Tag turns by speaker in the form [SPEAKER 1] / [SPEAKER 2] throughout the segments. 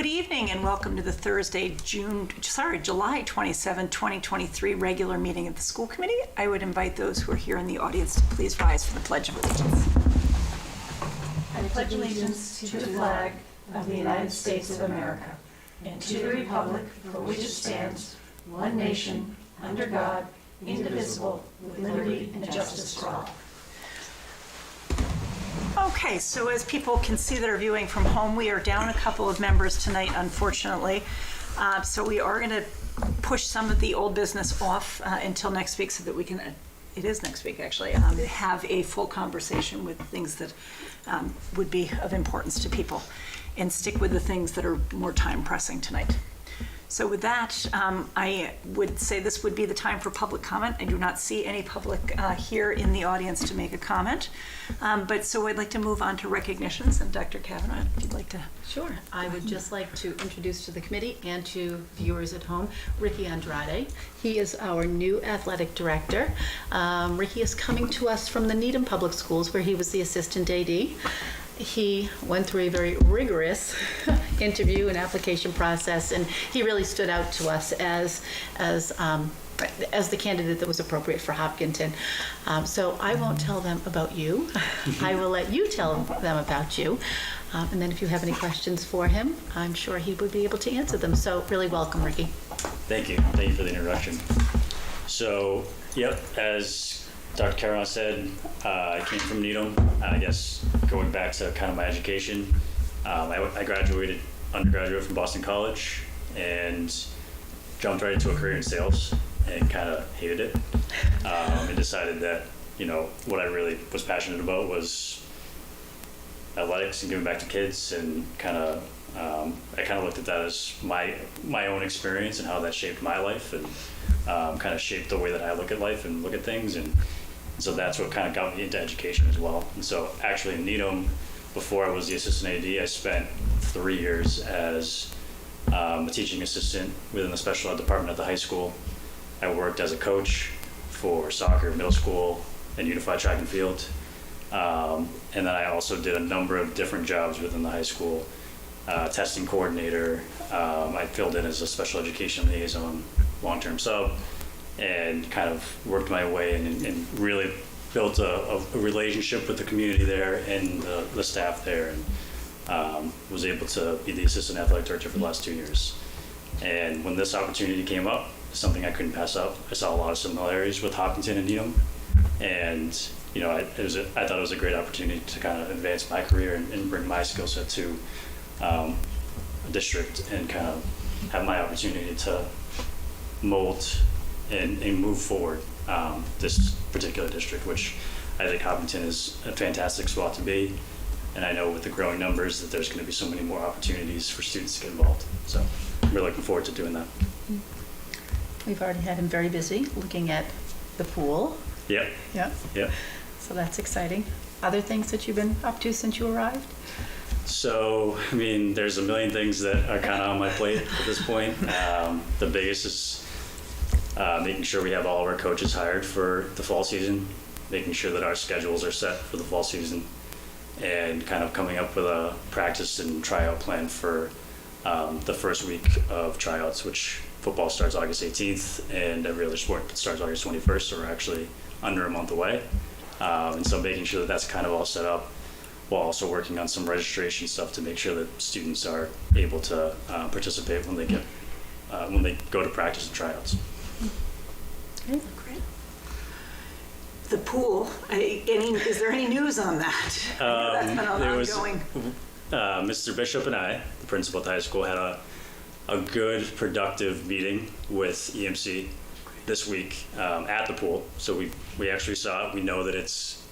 [SPEAKER 1] Good evening and welcome to the Thursday, July 27, 2023 regular meeting of the school committee. I would invite those who are here in the audience to please rise for the Pledge of Allegiance.
[SPEAKER 2] I pledge allegiance to the flag of the United States of America and to the republic for which it stands, one nation, under God, indivisible, with liberty and justice for all.
[SPEAKER 1] Okay, so as people can see that are viewing from home, we are down a couple of members tonight, unfortunately. So we are going to push some of the old business off until next week so that we can, it is next week actually, have a full conversation with things that would be of importance to people and stick with the things that are more time pressing tonight. So with that, I would say this would be the time for public comment. I do not see any public here in the audience to make a comment. But so I'd like to move on to recognitions. And Dr. Kavanaugh, if you'd like to.
[SPEAKER 3] Sure. I would just like to introduce to the committee and to viewers at home, Ricky Andrade. He is our new athletic director. Ricky is coming to us from the Needham Public Schools, where he was the assistant AD. He went through a very rigorous interview and application process, and he really stood out to us as the candidate that was appropriate for Hopkinton. So I won't tell them about you. I will let you tell them about you. And then if you have any questions for him, I'm sure he would be able to answer them. So really welcome, Ricky.
[SPEAKER 4] Thank you. Thank you for the introduction. So, yep, as Dr. Caron said, I came from Needham. I guess going back to kind of my education, I graduated undergraduate from Boston College and jumped right into a career in sales and kind of hated it. And decided that, you know, what I really was passionate about was athletics and giving back to kids, and I kind of looked at that as my own experience and how that shaped my life and kind of shaped the way that I look at life and look at things. And so that's what kind of got me into education as well. And so actually in Needham, before I was the assistant AD, I spent 3 years as a teaching assistant within the special ed department at the high school. I worked as a coach for soccer, middle school, and unified track and field. And then I also did a number of different jobs within the high school. Testing coordinator, I filled in as a special education liaison, long-term sub, and kind of worked my way and really built a relationship with the community there and the staff there, and was able to be the assistant athletic director for the last 2 years. And when this opportunity came up, something I couldn't pass up. I saw a lot of similarities with Hopkinton and Needham, and you know, I thought it was a great opportunity to kind of advance my career and bring my skill set to a district and kind of have my opportunity to mold and move forward this particular district, which I think Hopkinton is a fantastic spot to be. And I know with the growing numbers that there's going to be so many more opportunities for students to get involved. So I'm really looking forward to doing that.
[SPEAKER 3] We've already had him very busy looking at the pool.
[SPEAKER 4] Yep.
[SPEAKER 3] Yeah.
[SPEAKER 4] Yep.
[SPEAKER 3] So that's exciting. Other things that you've been up to since you arrived?
[SPEAKER 4] So, I mean, there's a million things that are kind of on my plate at this point. The biggest is making sure we have all of our coaches hired for the fall season, making sure that our schedules are set for the fall season, and kind of coming up with a practice and tryout plan for the first week of tryouts, which football starts August 18th and every other sport starts August 21st, so we're actually under a month away. And so making sure that that's kind of all set up, while also working on some registration stuff to make sure that students are able to participate when they go to practice and tryouts.
[SPEAKER 1] Okay, great. The pool, is there any news on that? I know that's been ongoing.
[SPEAKER 4] Mr. Bishop and I, the principal at the high school, had a good, productive meeting with EMC this week at the pool. So we actually saw it. We know that it's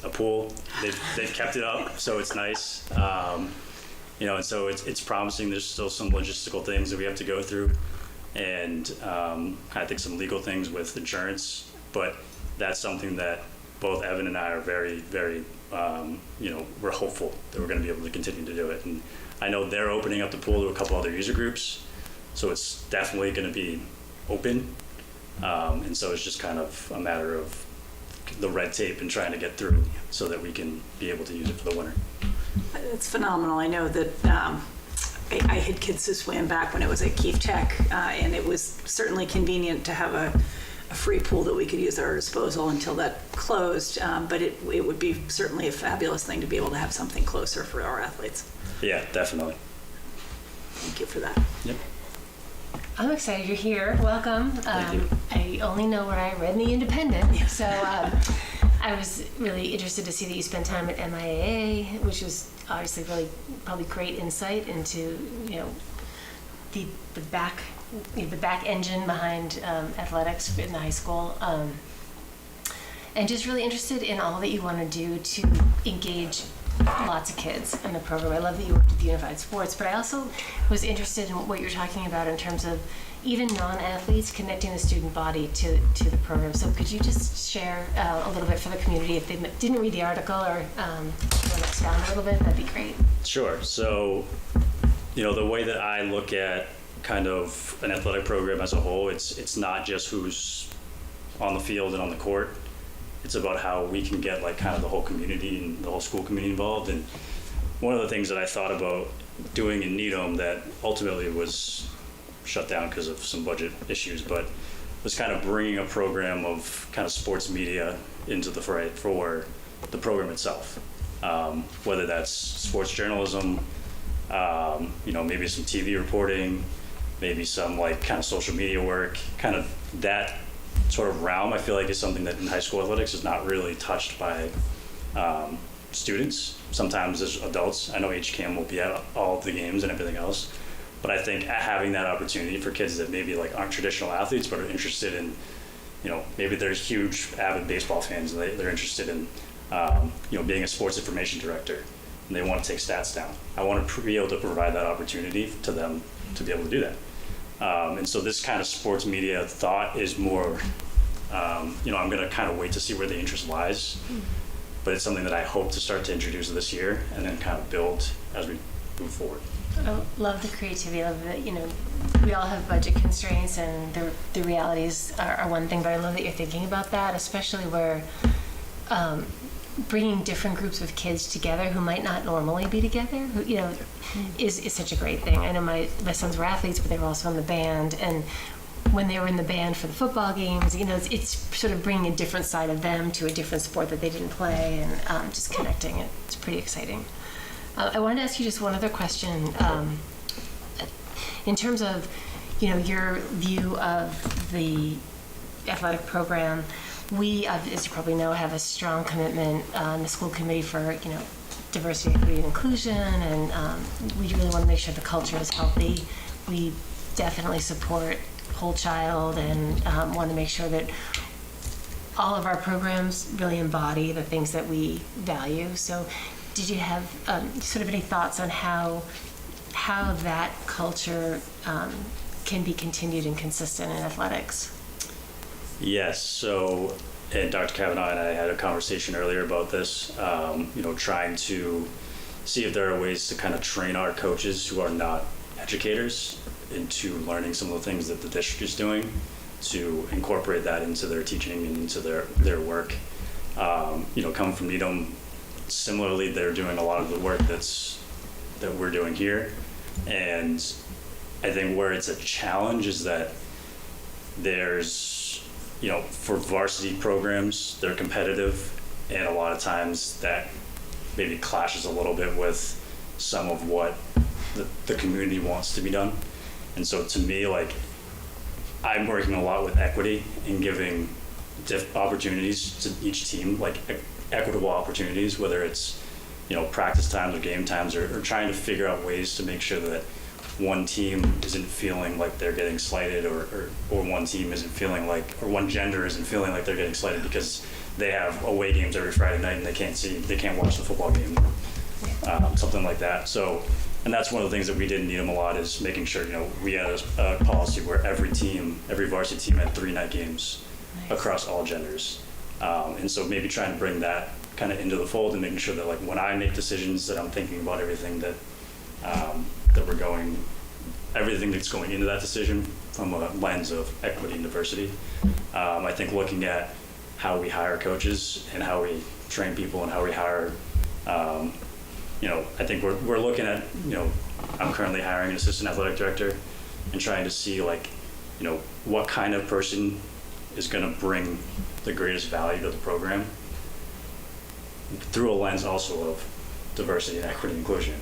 [SPEAKER 4] a pool. They've kept it up, so it's nice. You know, and so it's promising. There's still some logistical things that we have to go through, and I think some legal things with insurance. But that's something that both Evan and I are very, very, you know, we're hopeful that we're going to be able to continue to do it. And I know they're opening up the pool to a couple other user groups, so it's definitely going to be open. And so it's just kind of a matter of the red tape and trying to get through so that we can be able to use it for the winter.
[SPEAKER 1] It's phenomenal. I know that I had kids who swam back when it was at Keefe Tech, and it was certainly convenient to have a free pool that we could use at our disposal until that closed. But it would be certainly a fabulous thing to be able to have something closer for our athletes.
[SPEAKER 4] Yeah, definitely.
[SPEAKER 1] Thank you for that.
[SPEAKER 4] Yep.
[SPEAKER 2] I'm excited you're here. Welcome.
[SPEAKER 4] Thank you.
[SPEAKER 2] I only know what I read in The Independent, so I was really interested to see that you spent time at MIAA, which was obviously really probably great insight into the back engine behind athletics in the high school, and just really interested in all that you want to do to engage lots of kids in the program. I love that you worked with Unified Sports, but I also was interested in what you're talking about in terms of even non-athletes connecting the student body to the program. So could you just share a little bit for the community, if they didn't read the article or want to expound a little bit, that'd be great.
[SPEAKER 4] Sure. So, the way that I look at kind of an athletic program as a whole, it's not just who's on the field and on the court. It's about how we can get like kind of the whole community and the whole school community involved. And one of the things that I thought about doing in Needham that ultimately was shut down because of some budget issues, but was kind of bringing a program of kind of sports media into the fray for the program itself. Whether that's sports journalism, maybe some TV reporting, maybe some like kind of social media work, kind of that sort of realm. I feel like is something that in high school athletics is not really touched by students. Sometimes as adults, I know HCAM will be at all of the games and everything else, but I think having that opportunity for kids that maybe like aren't traditional athletes but are interested in, maybe they're huge avid baseball fans and they're interested in, being a sports information director and they want to take stats down. I want to be able to provide that opportunity to them to be able to do that. And so this kind of sports media thought is more, I'm going to kind of wait to see where the interest lies, but it's something that I hope to start to introduce this year and then kind of build as we move forward.
[SPEAKER 2] I love the creativity. I love that, we all have budget constraints and the realities are one thing, but I love that you're thinking about that, especially where bringing different groups of kids together who might not normally be together, is such a great thing. I know my sons were athletes, but they were also in the band, and when they were in the band for the football games, it's sort of bringing a different side of them to a different sport that they didn't play, and just connecting it. It's pretty exciting. I wanted to ask you just one other question. In terms of, your view of the athletic program, we, as you probably know, have a strong commitment in the school committee for, diversity, equity, and inclusion, and we really want to make sure the culture is healthy. We definitely support whole child and want to make sure that all of our programs really embody the things that we value. So did you have sort of any thoughts on how that culture can be continued and consistent in athletics?
[SPEAKER 4] Yes. So, and Dr. Kavanaugh and I had a conversation earlier about this, trying to see if there are ways to kind of train our coaches who are not educators into learning some of the things that the district is doing, to incorporate that into their teaching and into their work. Coming from Needham, similarly, they're doing a lot of the work that we're doing here. And I think where it's a challenge is that there's, for varsity programs, they're competitive, and a lot of times that maybe clashes a little bit with some of what the community wants to be done. And so to me, like, I'm working a lot with equity and giving opportunities to each team, like equitable opportunities, whether it's, practice times or game times, or trying to figure out ways to make sure that one team isn't feeling like they're getting slighted, or one team isn't feeling like, or one gender isn't feeling like they're getting slighted because they have away games every Friday night and they can't watch the football game, something like that. So, and that's one of the things that we did in Needham a lot, is making sure, we had a policy where every varsity team had 3 night games across all genders. And so maybe trying to bring that kind of into the fold and making sure that, like, when I make decisions, that I'm thinking about everything that everything that's going into that decision from a lens of equity and diversity. I think looking at how we hire coaches and how we train people and how we hire I think we're looking at, I'm currently hiring an assistant athletic director and trying to see what kind of person is going to bring the greatest value to the program through a lens also of diversity and equity and inclusion.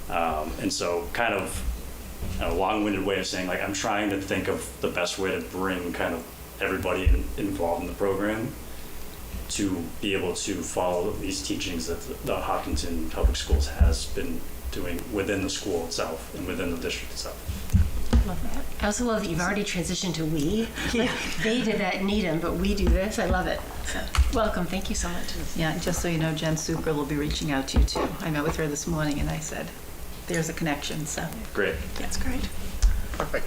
[SPEAKER 4] And so kind of a long-winded way of saying, I'm trying to think of the best way to bring kind of everybody involved in the program to be able to follow these teachings that the Hopkinton Public Schools has been doing within the school itself and within the district itself.
[SPEAKER 2] Love that. I also love that you've already transitioned to we. They did that in Needham, but we do this. I love it. So, welcome. Thank you so much.
[SPEAKER 3] Yeah, and just so you know, Jen Sucre will be reaching out to you too. I met with her this morning and I said, there's a connection, so.
[SPEAKER 4] Great.
[SPEAKER 3] That's great.
[SPEAKER 5] Perfect.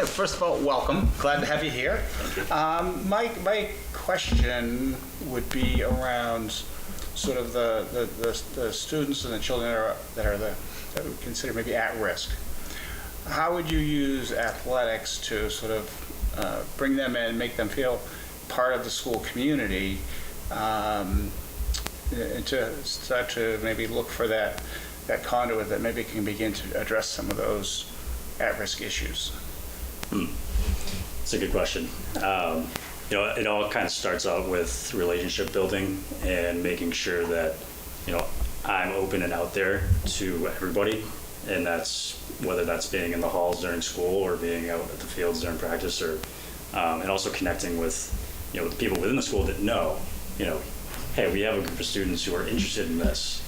[SPEAKER 5] First of all, welcome. Glad to have you here. My question would be around sort of the students and the children that we consider maybe at risk. How would you use athletics to sort of bring them in, make them feel part of the school community, and to start to maybe look for that conduit that maybe can begin to address some of those at-risk issues?
[SPEAKER 4] It's a good question. It all kind of starts out with relationship building and making sure that, I'm open and out there to everybody. And that's whether that's being in the halls during school or being out at the fields during practice, or and also connecting with, the people within the school that know, hey, we have a group of students who are interested in this.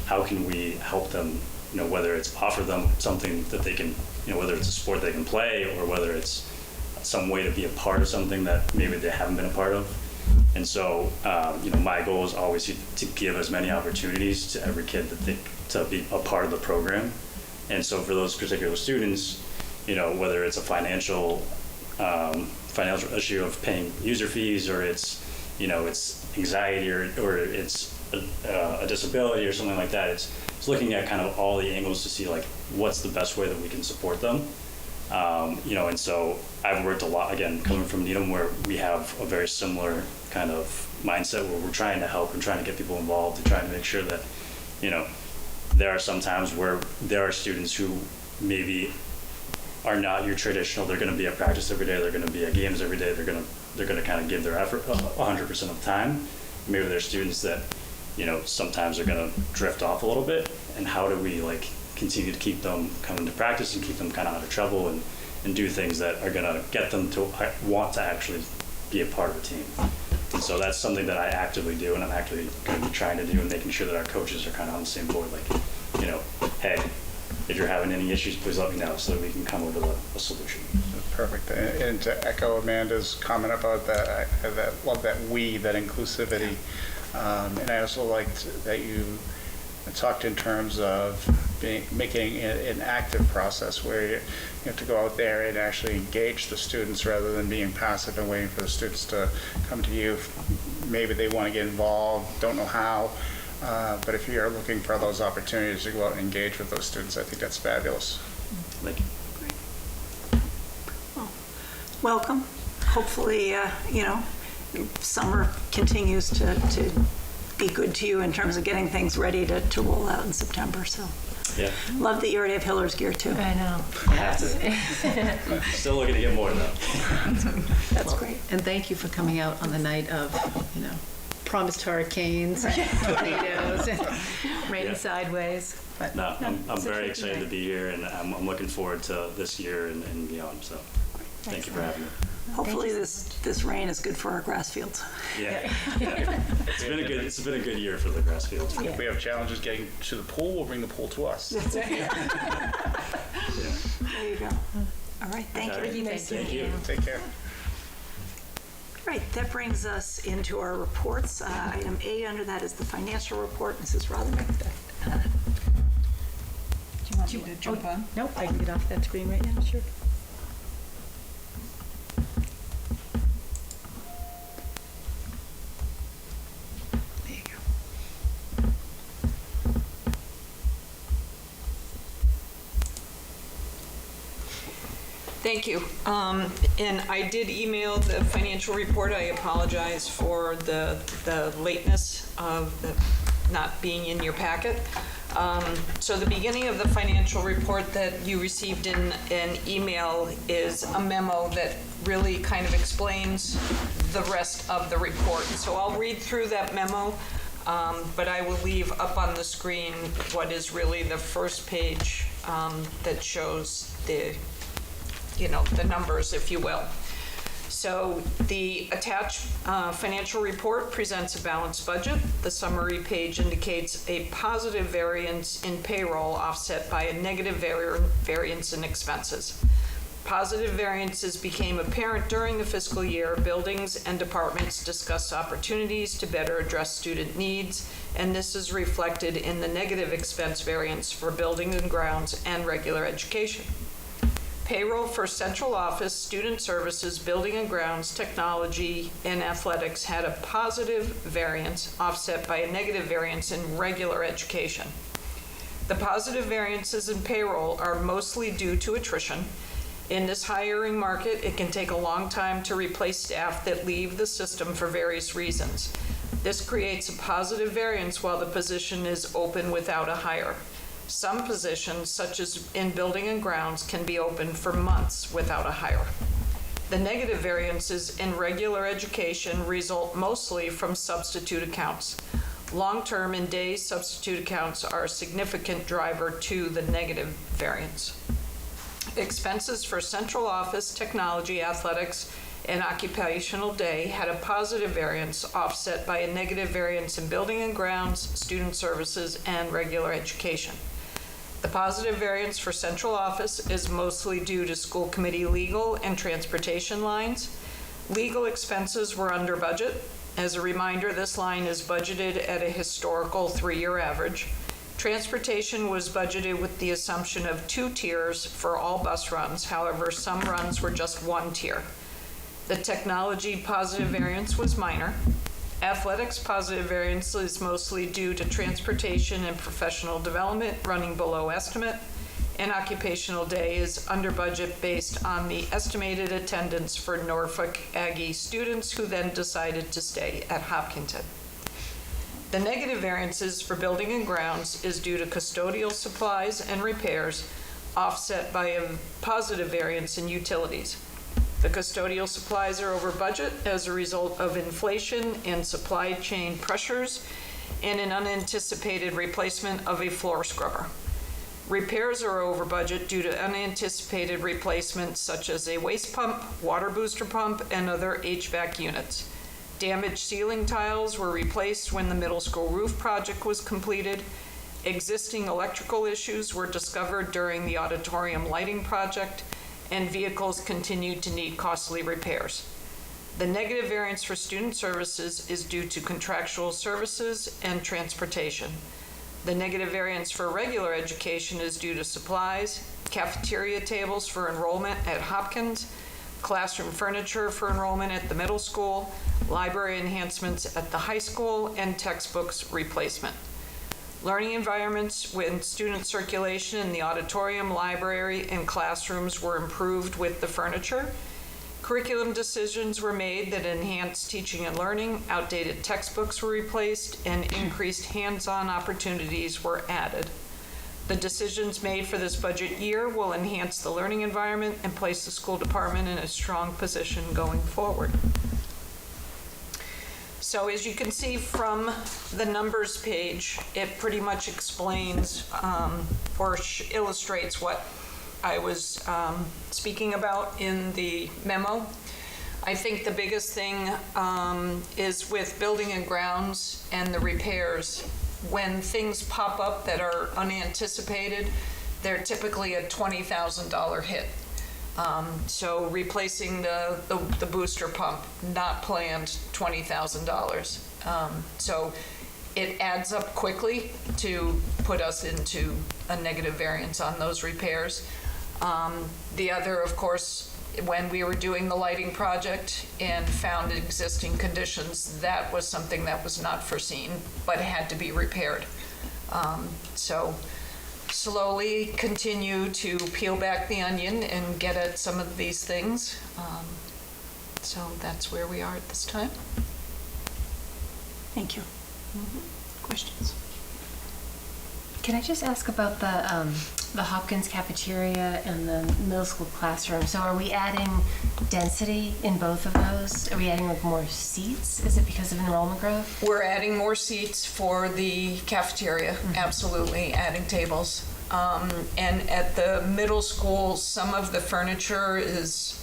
[SPEAKER 4] How can we help them, whether it's offer them something that they can, whether it's a sport they can play or whether it's some way to be a part of something that maybe they haven't been a part of. And so, my goal is always to give as many opportunities to every kid to be a part of the program. And so for those particular students, whether it's a financial issue of paying user fees, or it's anxiety, or it's a disability or something like that, it's looking at kind of all the angles to see what's the best way that we can support them. And so I've worked a lot, again, coming from Needham, where we have a very similar kind of mindset where we're trying to help and trying to get people involved and trying to make sure that, there are some times where there are students who maybe are not your traditional. They're going to be at practice every day. They're going to be at games every day. They're going to kind of give their effort 100% of the time. Maybe there's students that, sometimes are going to drift off a little bit. And how do we continue to keep them coming to practice and keep them kind of out of trouble and do things that are going to get them to want to actually be a part of the team. And so that's something that I actively do, and I'm actually going to be trying to do, and making sure that our coaches are kind of on the same board. Hey, if you're having any issues, please let me know so that we can come up with a solution.
[SPEAKER 5] Perfect. And to echo Amanda's comment about that, love that that inclusivity. And I also liked that you talked in terms of making it an active process where you have to go out there and actually engage the students rather than being passive and waiting for the students to come to you. Maybe they want to get involved, don't know how, but if you're looking for those opportunities to go out and engage with those students, I think that's fabulous.
[SPEAKER 4] Thank you.
[SPEAKER 1] Well, welcome. Hopefully, summer continues to be good to you in terms of getting things ready to roll out in September. So,
[SPEAKER 4] Yeah.
[SPEAKER 1] love that you already have Hiller's gear too.
[SPEAKER 2] I know.
[SPEAKER 4] I have to. Still looking to get more though.
[SPEAKER 1] That's great.
[SPEAKER 3] And thank you for coming out on the night of, promised hurricanes, tornadoes, and raining
[SPEAKER 4] Yeah.
[SPEAKER 3] sideways. But
[SPEAKER 4] No, I'm
[SPEAKER 3] it's a
[SPEAKER 4] very
[SPEAKER 3] tricky
[SPEAKER 4] excited to
[SPEAKER 3] night.
[SPEAKER 4] be here, and I'm looking forward to this year and beyond. So, thank you for having me.
[SPEAKER 1] Hopefully this rain is good for our grass fields.
[SPEAKER 4] Yeah. It's been a good year for the grass fields.
[SPEAKER 5] If we have challenges getting to the pool, we'll bring the pool to us.
[SPEAKER 1] There you go. All right, thank
[SPEAKER 4] All
[SPEAKER 1] you.
[SPEAKER 4] right.
[SPEAKER 2] Nice to
[SPEAKER 4] Thank
[SPEAKER 2] meet
[SPEAKER 4] you.
[SPEAKER 5] Take care.
[SPEAKER 1] Right, that brings us into our reports. Item A under that is the financial report. Mrs. Rothernick.
[SPEAKER 6] Do you want me to jump on?
[SPEAKER 3] Nope, I can get off that screen right now, sure. There you go.
[SPEAKER 6] Thank you. And I did email the financial report. I apologize for the lateness of the not being in your packet. So the beginning of the financial report that you received in an email is a memo that really kind of explains the rest of the report. So I'll read through that memo, but I will leave up on the screen what is really the first page that shows the numbers, if you will. So the attached financial report presents a balanced budget. The summary page indicates a positive variance in payroll offset by a negative variance in expenses. Positive variances became apparent during the fiscal year. Buildings and departments discussed opportunities to better address student needs, and this is reflected in the negative expense variance for buildings and grounds and regular education. Payroll for central office, student services, building and grounds, technology, and athletics had a positive variance offset by a negative variance in regular education. The positive variances in payroll are mostly due to attrition. In this hiring market, it can take a long time to replace staff that leave the system for various reasons. This creates a positive variance while the position is open without a hire. Some positions, such as in building and grounds, can be open for months without a hire. The negative variances in regular education result mostly from substitute accounts. Long-term and day substitute accounts are a significant driver to the negative variance. Expenses for central office, technology, athletics, and occupational day had a positive variance offset by a negative variance in building and grounds, student services, and regular education. The positive variance for central office is mostly due to school committee legal and transportation lines. Legal expenses were under budget. As a reminder, this line is budgeted at a historical 3-year average. Transportation was budgeted with the assumption of 2 tiers for all bus runs. However, some runs were just 1 tier. The technology positive variance was minor. Athletics positive variance is mostly due to transportation and professional development running below estimate, and occupational day is under budget based on the estimated attendance for Norfolk Aggie students who then decided to stay at Hopkinton. The negative variances for building and grounds is due to custodial supplies and repairs, offset by a positive variance in utilities. The custodial supplies are over budget as a result of inflation and supply chain pressures and an unanticipated replacement of a floor scrubber. Repairs are over budget due to unanticipated replacements such as a waste pump, water booster pump, and other HVAC units. Damaged ceiling tiles were replaced when the middle school roof project was completed. Existing electrical issues were discovered during the auditorium lighting project, and vehicles continued to need costly repairs. The negative variance for student services is due to contractual services and transportation. The negative variance for regular education is due to supplies, cafeteria tables for enrollment at Hopkins, classroom furniture for enrollment at the middle school, library enhancements at the high school, and textbooks replacement. Learning environments with student circulation in the auditorium, library, and classrooms were improved with the furniture. Curriculum decisions were made that enhanced teaching and learning, outdated textbooks were replaced, and increased hands-on opportunities were added. The decisions made for this budget year will enhance the learning environment and place the school department in a strong position going forward. So as you can see from the numbers page, it pretty much explains or illustrates what I was speaking about in the memo. I think the biggest thing is with building and grounds and the repairs. When things pop up that are unanticipated, they're typically a $20,000 hit. So replacing the booster pump, not planned, $20,000. So it adds up quickly to put us into a negative variance on those repairs. The other, of course, when we were doing the lighting project and found existing conditions, that was something that was not foreseen, but had to be repaired. So slowly continue to peel back the onion and get at some of these things. So that's where we are at this time.
[SPEAKER 1] Thank you. Questions?
[SPEAKER 2] Can I just ask about the Hopkins cafeteria and the middle school classroom? So are we adding density in both of those? Are we adding like more seats? Is it because of enrollment growth?
[SPEAKER 6] We're adding more seats for the cafeteria, absolutely, adding tables. And at the middle school, some of the furniture is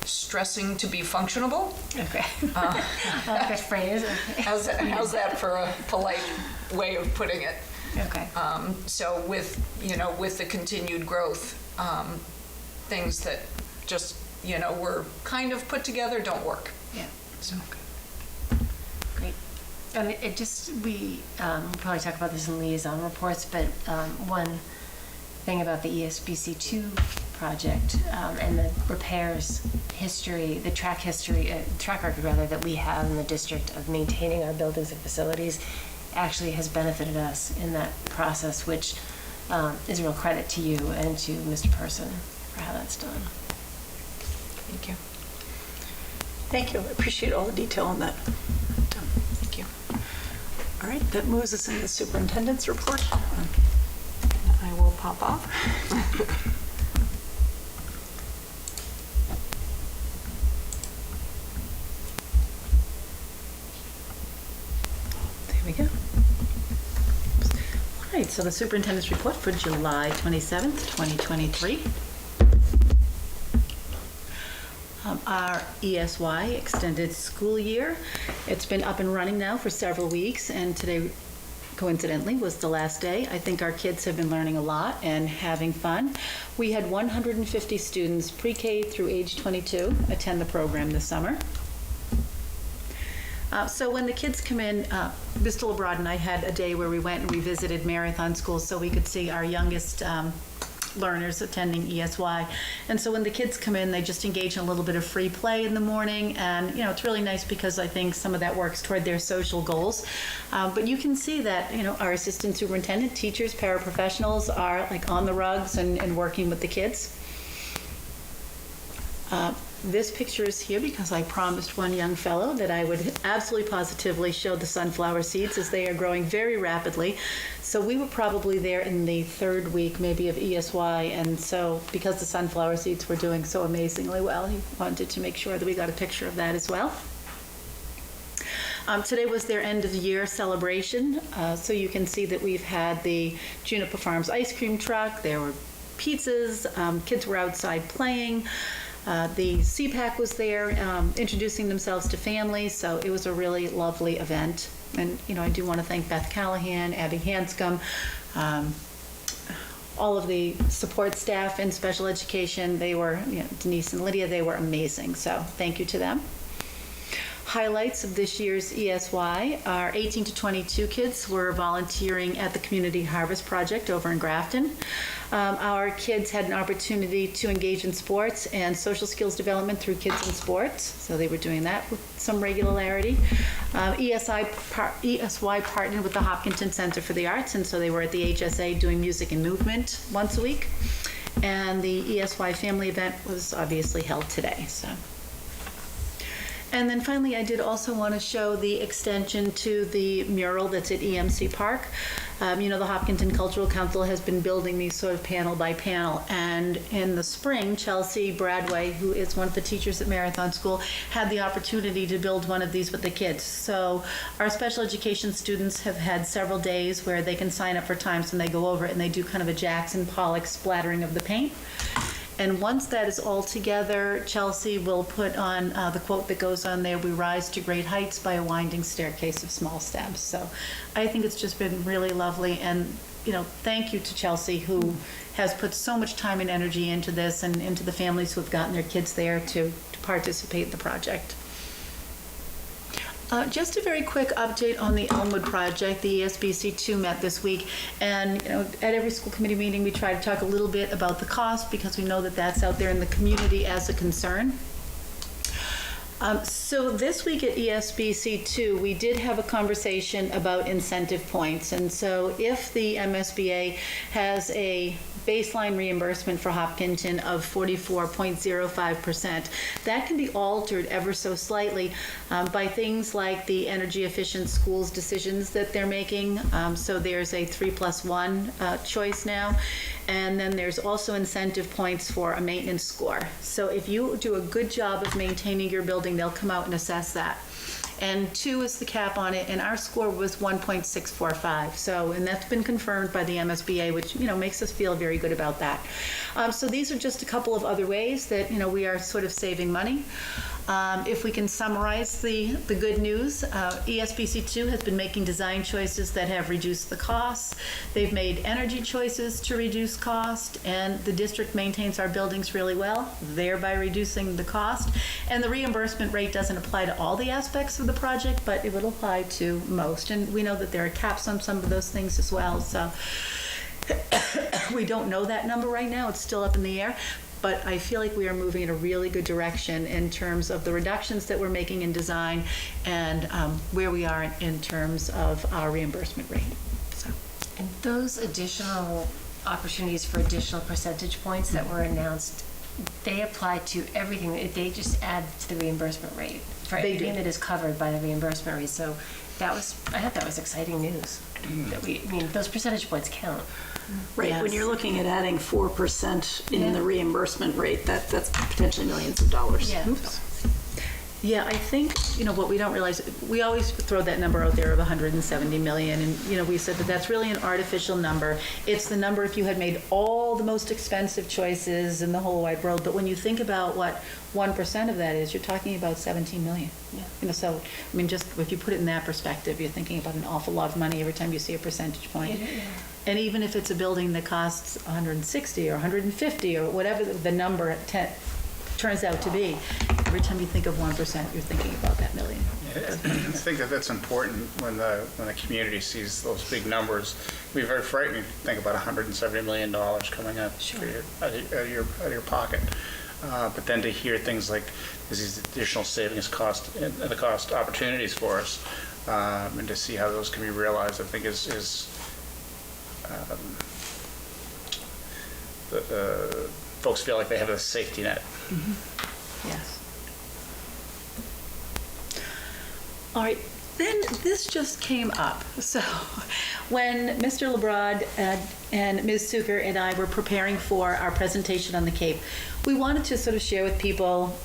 [SPEAKER 6] stressing to be functionable.
[SPEAKER 2] Okay. I like that phrase.
[SPEAKER 6] How's that for a polite way of putting it?
[SPEAKER 2] Okay.
[SPEAKER 6] So with the continued growth, things that just, were kind of put together don't work.
[SPEAKER 2] Yeah.
[SPEAKER 6] So.
[SPEAKER 2] Great. And we probably talk about this in liaison reports, but one thing about the ESBC2 project and the repairs history, the track record rather, that we have in the district of maintaining our buildings and facilities actually has benefited us in that process, which is a real credit to you and to Mr. Person for how that's done.
[SPEAKER 6] Thank you.
[SPEAKER 1] Thank you. I appreciate all the detail on that.
[SPEAKER 6] Thank you.
[SPEAKER 1] All right, that moves us into the superintendent's report.
[SPEAKER 6] I will pop off.
[SPEAKER 3] There we go. All right, so the superintendent's report for July 27th, 2023. Our ESY, extended school year, it's been up and running now for several weeks, and today, coincidentally, was the last day. I think our kids have been learning a lot and having fun. We had 150 students pre-K through age 22 attend the program this summer. So when the kids come in, Bristol Abroad and I had a day where we went and we visited marathon schools so we could see our youngest learners attending ESY. And so when the kids come in, they just engage in a little bit of free play in the morning. And, it's really nice because I think some of that works toward their social goals. But you can see that, our assistant superintendent, teachers, paraprofessionals are like on the rugs and working with the kids. This picture is here because I promised one young fellow that I would absolutely positively show the sunflower seeds as they are growing very rapidly. So we were probably there in the third week maybe of ESY, and so because the sunflower seeds were doing so amazingly well, he wanted to make sure that we got a picture of that as well. Today was their end of the year celebration, so you can see that we've had the Juniper Farms ice cream truck, there were pizzas, kids were outside playing. The CPAC was there introducing themselves to families, so it was a really lovely event. And, I do want to thank Beth Callahan, Abby Hanscom, all of the support staff in special education. They were, Denise and Lydia, they were amazing, so thank you to them. Highlights of this year's ESY are 18 to 22 kids were volunteering at the Community Harvest Project over in Grafton. Our kids had an opportunity to engage in sports and social skills development through Kids in Sports, so they were doing that with some regularity. ESY partnered with the Hopkinton Center for the Arts, and so they were at the HSA doing music and movement once a week. And the ESY family event was obviously held today. And then finally, I did also want to show the extension to the mural that's at EMC Park. The Hopkinton Cultural Council has been building these sort of panel by panel. And in the spring, Chelsea Bradway, who is one of the teachers at Marathon School, had the opportunity to build one of these with the kids. So our special education students have had several days where they can sign up for times and they go over it and they do kind of a Jackson Pollock splattering of the paint. And once that is all together, Chelsea will put on the quote that goes on there, "We rise to great heights by a winding staircase of small steps." So I think it's just been really lovely. And, thank you to Chelsea, who has put so much time and energy into this and into the families who have gotten their kids there to participate in the project. Just a very quick update on the Elmwood project. The ESBC2 met this week, and at every school committee meeting we try to talk a little bit about the cost because we know that that's out there in the community as a concern. So this week at ESBC2, we did have a conversation about incentive points. And so if the MSBA has a baseline reimbursement for Hopkinton of 44.05%. That can be altered ever so slightly by things like the energy efficient schools decisions that they're making. So there's a 3+1 choice now. And then there's also incentive points for a maintenance score. So if you do a good job of maintaining your building, they'll come out and assess that. And 2 is the cap on it, and our score was 1.645. So, and that's been confirmed by the MSBA, which, makes us feel very good about that. So these are just a couple of other ways that, we are sort of saving money. If we can summarize the good news, ESBC2 has been making design choices that have reduced the costs. They've made energy choices to reduce cost, and the district maintains our buildings really well, thereby reducing the cost. And the reimbursement rate doesn't apply to all the aspects of the project, but it will apply to most. And we know that there are caps on some of those things as well. So we don't know that number right now. It's still up in the air. But I feel like we are moving in a really good direction in terms of the reductions that we're making in design and where we are in terms of our reimbursement rate. So.
[SPEAKER 2] And those additional opportunities for additional percentage points that were announced, they apply to everything. They just add to the reimbursement rate for everything that is covered by the reimbursement rate. So I thought that was exciting news. That those percentage points count.
[SPEAKER 1] Right,
[SPEAKER 3] Yes.
[SPEAKER 1] when you're looking at adding 4% in the reimbursement rate, that's potentially millions of dollars.
[SPEAKER 2] Yeah.
[SPEAKER 3] Oops. Yeah, I think, what we don't realize, we always throw that number out there of 170 million, and, we said that that's really an artificial number. It's the number if you had made all the most expensive choices in the whole wide world, but when you think about what 1% of that is, you're talking about 17 million.
[SPEAKER 2] Yeah.
[SPEAKER 3] So, just if you put it in that perspective, you're thinking about an awful lot of money every time you see a percentage point.
[SPEAKER 2] Yeah.
[SPEAKER 3] And even if it's a building that costs 160 or 150 or whatever the number turns out to be, every time you think of 1%, you're thinking about that million.
[SPEAKER 5] I think that's important when the community sees those big numbers. It'd be very frightening to think about $170 million coming out of your pocket. But then to hear things like these additional savings cost and the cost opportunities for us, and to see how those can be realized, I think is folks feel like they have a safety net.
[SPEAKER 3] Yes. All right, then this just came up. So when Mr. Lebrad and Ms. Zucker and I were preparing for our presentation on the Cape, we wanted to sort of share with people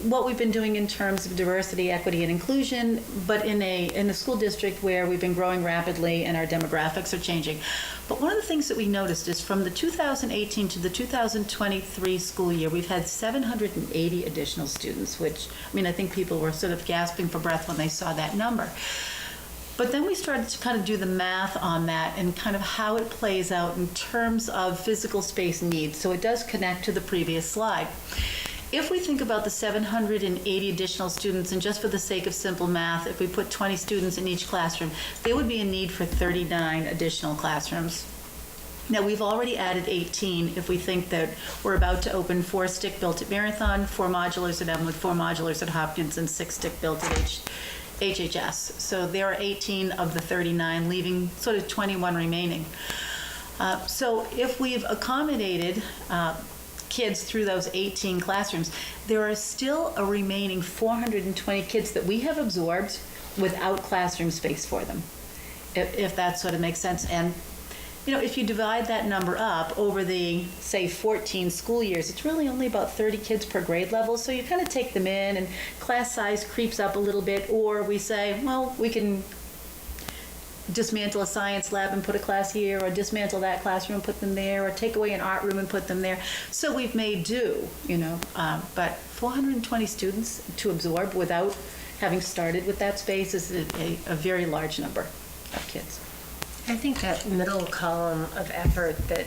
[SPEAKER 3] what we've been doing in terms of diversity, equity, and inclusion, but in a school district where we've been growing rapidly and our demographics are changing. But one of the things that we noticed is from the 2018 to the 2023 school year, we've had 780 additional students, which, I think people were sort of gasping for breath when they saw that number. But then we started to kind of do the math on that and kind of how it plays out in terms of physical space needs. So it does connect to the previous slide. If we think about the 780 additional students, and just for the sake of simple math, if we put 20 students in each classroom, there would be a need for 39 additional classrooms. Now, we've already added 18 if we think that we're about to open 4 stick-built at Marathon, 4 modulars at Elmwood, 4 modulars at Hopkins, and 6 stick-built at HHS. So there are 18 of the 39, leaving sort of 21 remaining. So if we've accommodated kids through those 18 classrooms, there are still a remaining 420 kids that we have absorbed without classroom space for them, if that sort of makes sense. And if you divide that number up over the, say, 14 school years, it's really only about 30 kids per grade level. So you kind of take them in and class size creeps up a little bit, or we say, well, we can dismantle a science lab and put a class here, or dismantle that classroom and put them there, or take away an art room and put them there. So we've made do, but 420 students to absorb without having started with that space is a very large number of kids.
[SPEAKER 2] I think that middle column of effort that,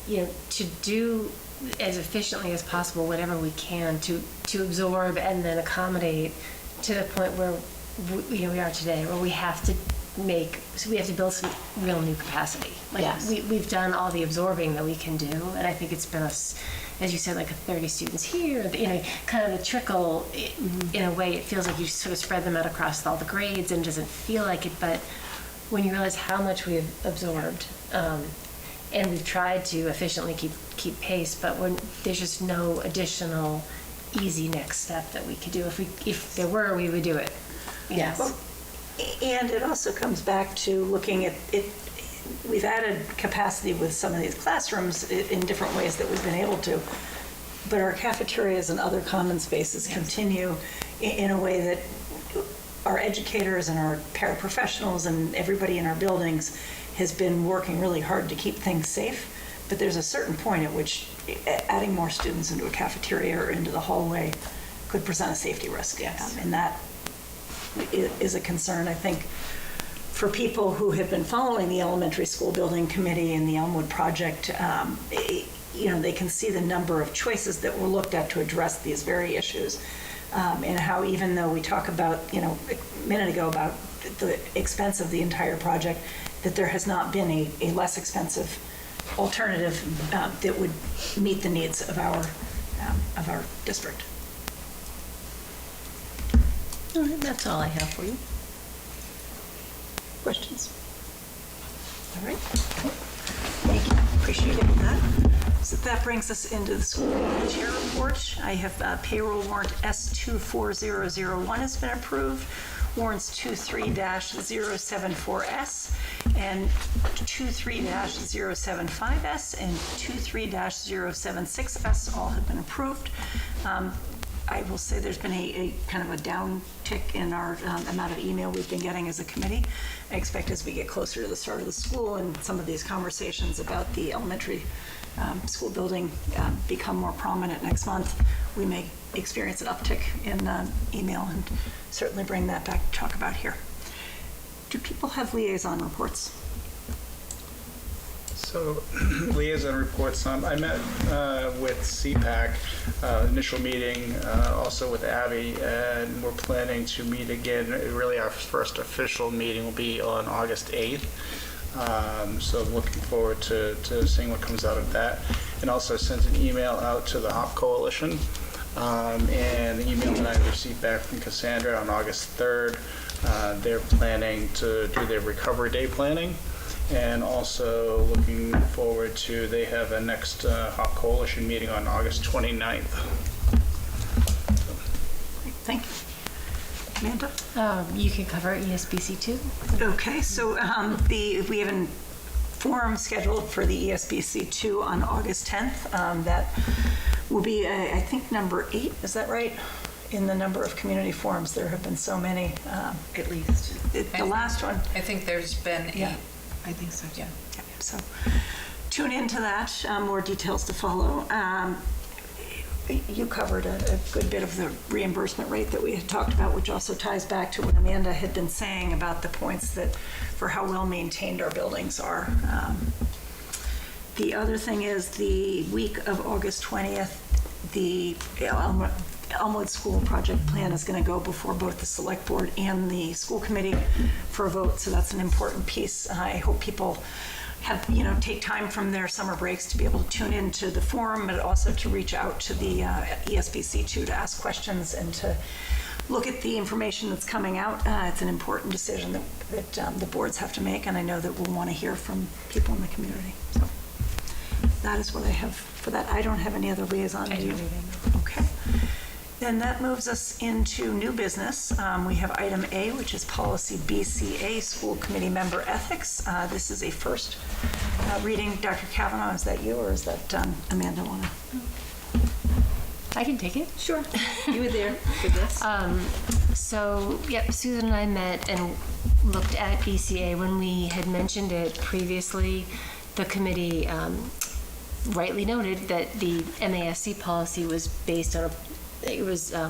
[SPEAKER 2] to do as efficiently as possible whatever we can to absorb and then accommodate to the point where we are today, where we have to build some real new capacity.
[SPEAKER 3] Yes.
[SPEAKER 2] We've done all the absorbing that we can do, and I think it's been as you said, like 30 students here, kind of the trickle. In a way, it feels like you sort of spread them out across all the grades, and doesn't feel like it, but when you realize how much we have absorbed, and we've tried to efficiently keep pace, but there's just no additional easy next step that we could do. If there were, we would do it.
[SPEAKER 3] Yes.
[SPEAKER 1] Well, and it also comes back to looking at it. We've added capacity with some of these classrooms in different ways that we've been able to, but our cafeterias and other common spaces continue in a way that our educators and our paraprofessionals and everybody in our buildings has been working really hard to keep things safe. But there's a certain point at which adding more students into a cafeteria or into the hallway could present a safety risk.
[SPEAKER 3] Yes.
[SPEAKER 1] And that is a concern, I think, for people who have been following the elementary school building committee and the Elmwood project. They can see the number of choices that were looked at to address these very issues, and how even though we talk about, a minute ago about the expense of the entire project, that there has not been a less expensive alternative that would meet the needs of our district.
[SPEAKER 2] All right, that's all I have for you.
[SPEAKER 1] Questions? All right. Thank you. Appreciate that. So that brings us into the school committee chair report. I have payroll warrant S24001 has been approved. Warrants 23-074S and 23-075S and 23-076S all have been approved. I will say there's been a kind of a downtick in our amount of email we've been getting as a committee. I expect as we get closer to the start of the school and some of these conversations about the elementary school building become more prominent next month, we may experience an uptick in email, and certainly bring that back to talk about here. Do people have liaison reports?
[SPEAKER 5] So, liaison reports. I met with CPAC, initial meeting, also with Abby, and we're planning to meet again. Really, our first official meeting will be on August 8th. So looking forward to seeing what comes out of that. And also sent an email out to the HOP Coalition. And the email that I received back from Cassandra on August 3rd, they're planning to do their Recovery Day planning. And also looking forward to, they have a next HOP Coalition meeting on August 29th.
[SPEAKER 1] Thank you. Amanda?
[SPEAKER 2] You can cover ESBC too.
[SPEAKER 1] Okay, so we have a forum scheduled for the ESBC 2 on August 10th. That will be, I think, number 8. Is that right? In the number of community forums, there have been so many.
[SPEAKER 3] At least.
[SPEAKER 1] The last one.
[SPEAKER 6] I think there's been 8.
[SPEAKER 1] Yeah.
[SPEAKER 3] I think so, too.
[SPEAKER 1] Yeah, so tune into that. More details to follow. You covered a good bit of the reimbursement rate that we had talked about, which also ties back to what Amanda had been saying about the points that for how well maintained our buildings are. The other thing is the week of August 20th, the Elmwood School project plan is going to go before both the select board and the school committee for a vote. So that's an important piece. I hope people have, take time from their summer breaks to be able to tune into the forum, but also to reach out to the ESBC 2 to ask questions and to look at the information that's coming out. It's an important decision that the boards have to make, and I know that we'll want to hear from people in the community. So that is what I have for that. I don't have any other liaison. Do you? Okay. Then that moves us into new business. We have item A, which is policy BCA, school committee member ethics. This is a first reading. Dr. Kavanaugh, is that you or is that Amanda want to?
[SPEAKER 2] I can take it.
[SPEAKER 3] Sure. You were there for this.
[SPEAKER 2] Susan and I met and looked at BCA. When we had mentioned it previously, the committee rightly noted that the MASC policy was based on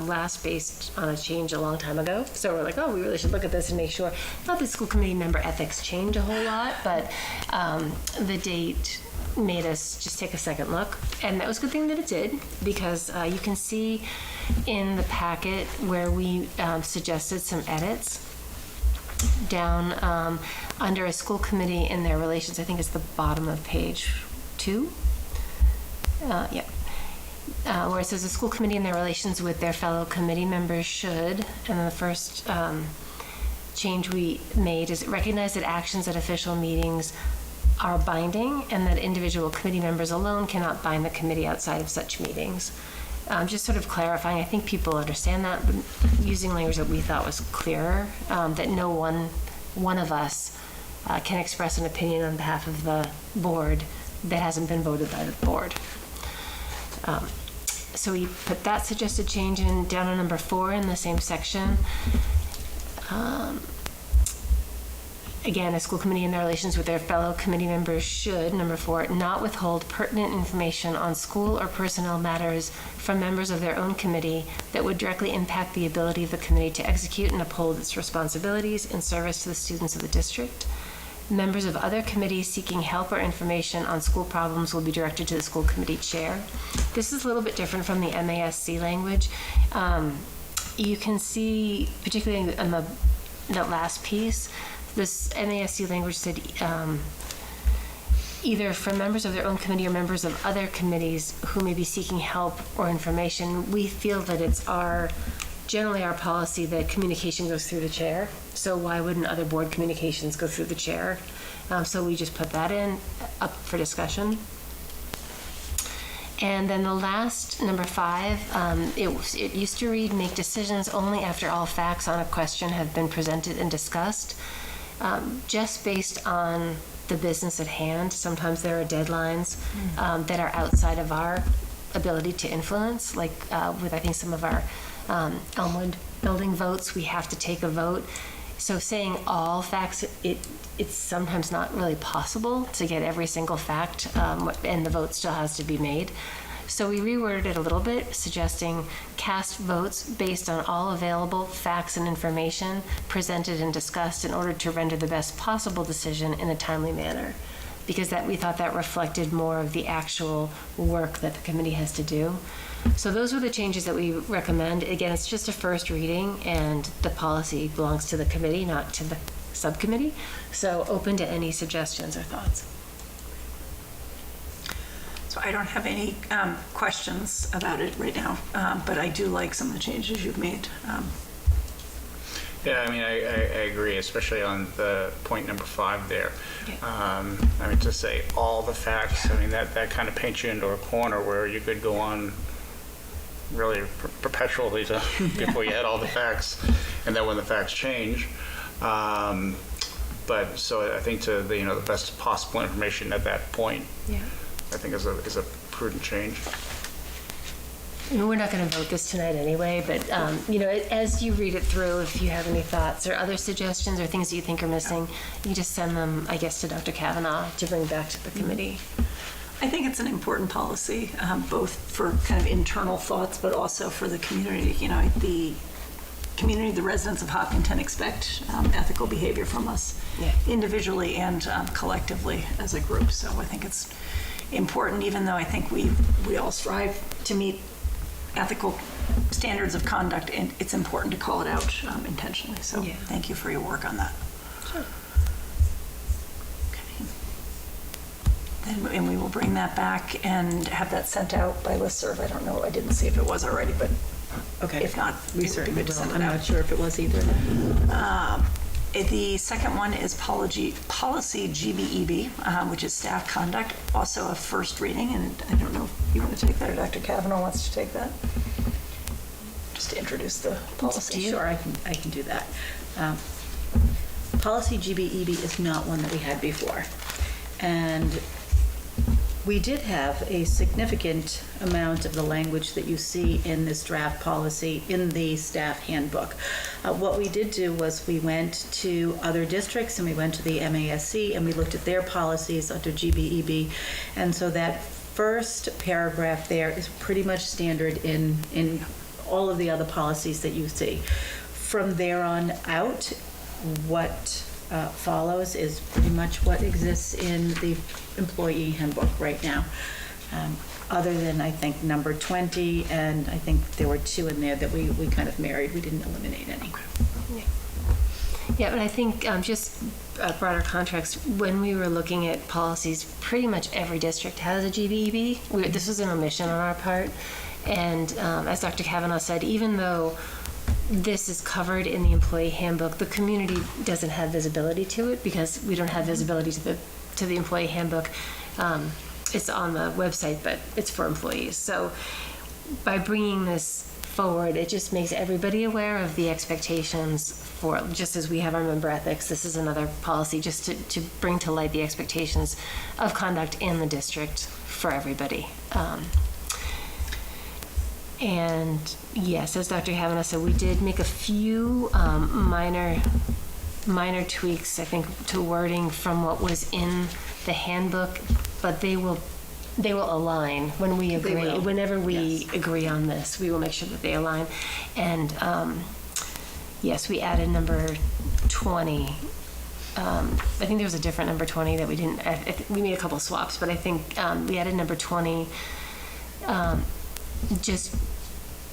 [SPEAKER 2] last based on a change a long time ago. So we're like, oh, we really should look at this and make sure. Not that school committee member ethics change a whole lot, but the date made us just take a second look. And that was a good thing that it did, because you can see in the packet where we suggested some edits down under a school committee in their relations. I think it's the bottom of page 2. Where it says the school committee and their relations with their fellow committee members should, and then the first change we made is recognize that actions at official meetings are binding and that individual committee members alone cannot bind the committee outside of such meetings. Just sort of clarifying, I think people understand that, but using language that we thought was clearer, that no one of us can express an opinion on behalf of the board that hasn't been voted by the board. So we put that suggested change in down on number 4 in the same section. Again, a school committee in their relations with their fellow committee members should, number 4, not withhold pertinent information on school or personnel matters from members of their own committee that would directly impact the ability of the committee to execute and uphold its responsibilities in service to the students of the district. Members of other committees seeking help or information on school problems will be directed to the school committee chair. This is a little bit different from the MASC language. You can see, particularly in that last piece, this MASC language said either from members of their own committee or members of other committees who may be seeking help or information. We feel that it's generally our policy that communication goes through the chair. So why wouldn't other board communications go through the chair? So we just put that in up for discussion. And then the last, number 5, it used to read, make decisions only after all facts on a question have been presented and discussed. Just based on the business at hand, sometimes there are deadlines that are outside of our ability to influence, like with I think some of our Elmwood building votes, we have to take a vote. So saying all facts, it's sometimes not really possible to get every single fact, and the vote still has to be made. So we reworded it a little bit, suggesting cast votes based on all available facts and information presented and discussed in order to render the best possible decision in a timely manner, because we thought that reflected more of the actual work that the committee has to do. So those were the changes that we recommend. Again, it's just a first reading, and the policy belongs to the committee, not to the subcommittee. So open to any suggestions or thoughts.
[SPEAKER 1] So I don't have any questions about it right now, but I do like some of the changes you've made.
[SPEAKER 5] Yeah, I mean, I agree, especially on the point number 5 there.
[SPEAKER 1] Okay.
[SPEAKER 5] I mean, to say all the facts, I mean, that kind of paints you into a corner where you could go on really perpetually before you had all the facts, and then when the facts change. But so I think to the best possible information at that point,
[SPEAKER 2] Yeah.
[SPEAKER 5] I think is a prudent change.
[SPEAKER 2] I mean, we're not going to vote this tonight anyway, but as you read it through, if you have any thoughts or other suggestions or things that you think are missing, you can just send them, I guess, to Dr. Kavanaugh to bring back to the committee.
[SPEAKER 1] I think it's an important policy, both for kind of internal thoughts, but also for the community. The community, the residents of Hopkinton expect ethical behavior from us, individually and collectively as a group. So I think it's important, even though I think we all strive to meet ethical standards of conduct, and it's important to call it out intentionally. So thank you for your work on that.
[SPEAKER 2] Sure.
[SPEAKER 1] And we will bring that back and have that sent out by listserv. I don't know, I didn't see if it was already, but
[SPEAKER 3] Okay.
[SPEAKER 1] if not,
[SPEAKER 3] We
[SPEAKER 1] it would be
[SPEAKER 3] certainly
[SPEAKER 1] good to
[SPEAKER 3] will.
[SPEAKER 1] send it
[SPEAKER 3] I'm
[SPEAKER 1] out.
[SPEAKER 3] not sure if it was either.
[SPEAKER 1] The second one is policy GBEB, which is staff conduct, also a first reading, and I don't know if you want to take that or Dr. Kavanaugh wants to take that. Just to introduce the policy.
[SPEAKER 3] Sure, I can do that. Policy GBEB is not one that we had before. And we did have a significant amount of the language that you see in this draft policy in the staff handbook. What we did do was we went to other districts and we went to the MASC and we looked at their policies under GBEB. And so that first paragraph there is pretty much standard in all of the other policies that you see. From there on out, what follows is pretty much what exists in the employee handbook right now. Other than, I think, number 20, and I think there were 2 in there that we kind of married. We didn't eliminate any.
[SPEAKER 2] Yeah, but I think just a broader context, when we were looking at policies, pretty much every district has a GBEB. This was an omission on our part. And as Dr. Kavanaugh said, even though this is covered in the employee handbook. The community doesn't have visibility to it because we don't have visibility to the employee handbook. It's on the website, but it's for employees. So by bringing this forward, it just makes everybody aware of the expectations for, just as we have our member ethics, this is another policy just to bring to light the expectations of conduct in the district for everybody. And yes, as Dr. Havana said, we did make a few minor tweaks, I think, to wording from what was in the handbook, but they will align when we agree.
[SPEAKER 1] will.
[SPEAKER 2] Whenever we
[SPEAKER 1] Yes.
[SPEAKER 2] agree on this, we will make sure that they align. And yes, we added number 20. I think there was a different number 20 that we didn't. We made a couple swaps, but I think we added number 20. Just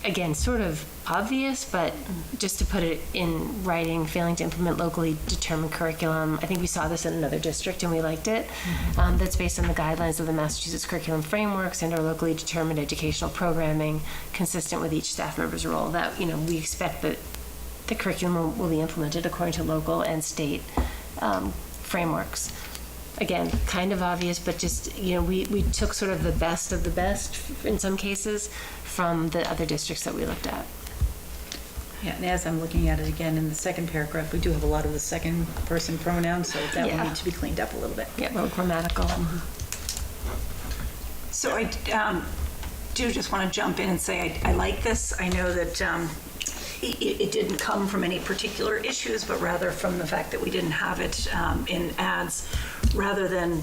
[SPEAKER 2] again, sort of obvious, but just to put it in writing, failing to implement locally determined curriculum. I think we saw this in another district and we liked it. That's based on the guidelines of the Massachusetts curriculum frameworks and our locally determined educational programming consistent with each staff member's role. That, we expect that the curriculum will be implemented according to local and state frameworks. Again, kind of obvious, but just, we took sort of the best of the best in some cases from the other districts that we looked at.
[SPEAKER 3] Yeah, and as I'm looking at it again in the second paragraph, we do have a lot of the second person pronouns, so that will need to be cleaned up a little bit.
[SPEAKER 2] Yeah, well, grammatical.
[SPEAKER 1] So I do just want to jump in and say I like this. I know that it didn't come from any particular issues, but rather from the fact that we didn't have it in ads, rather than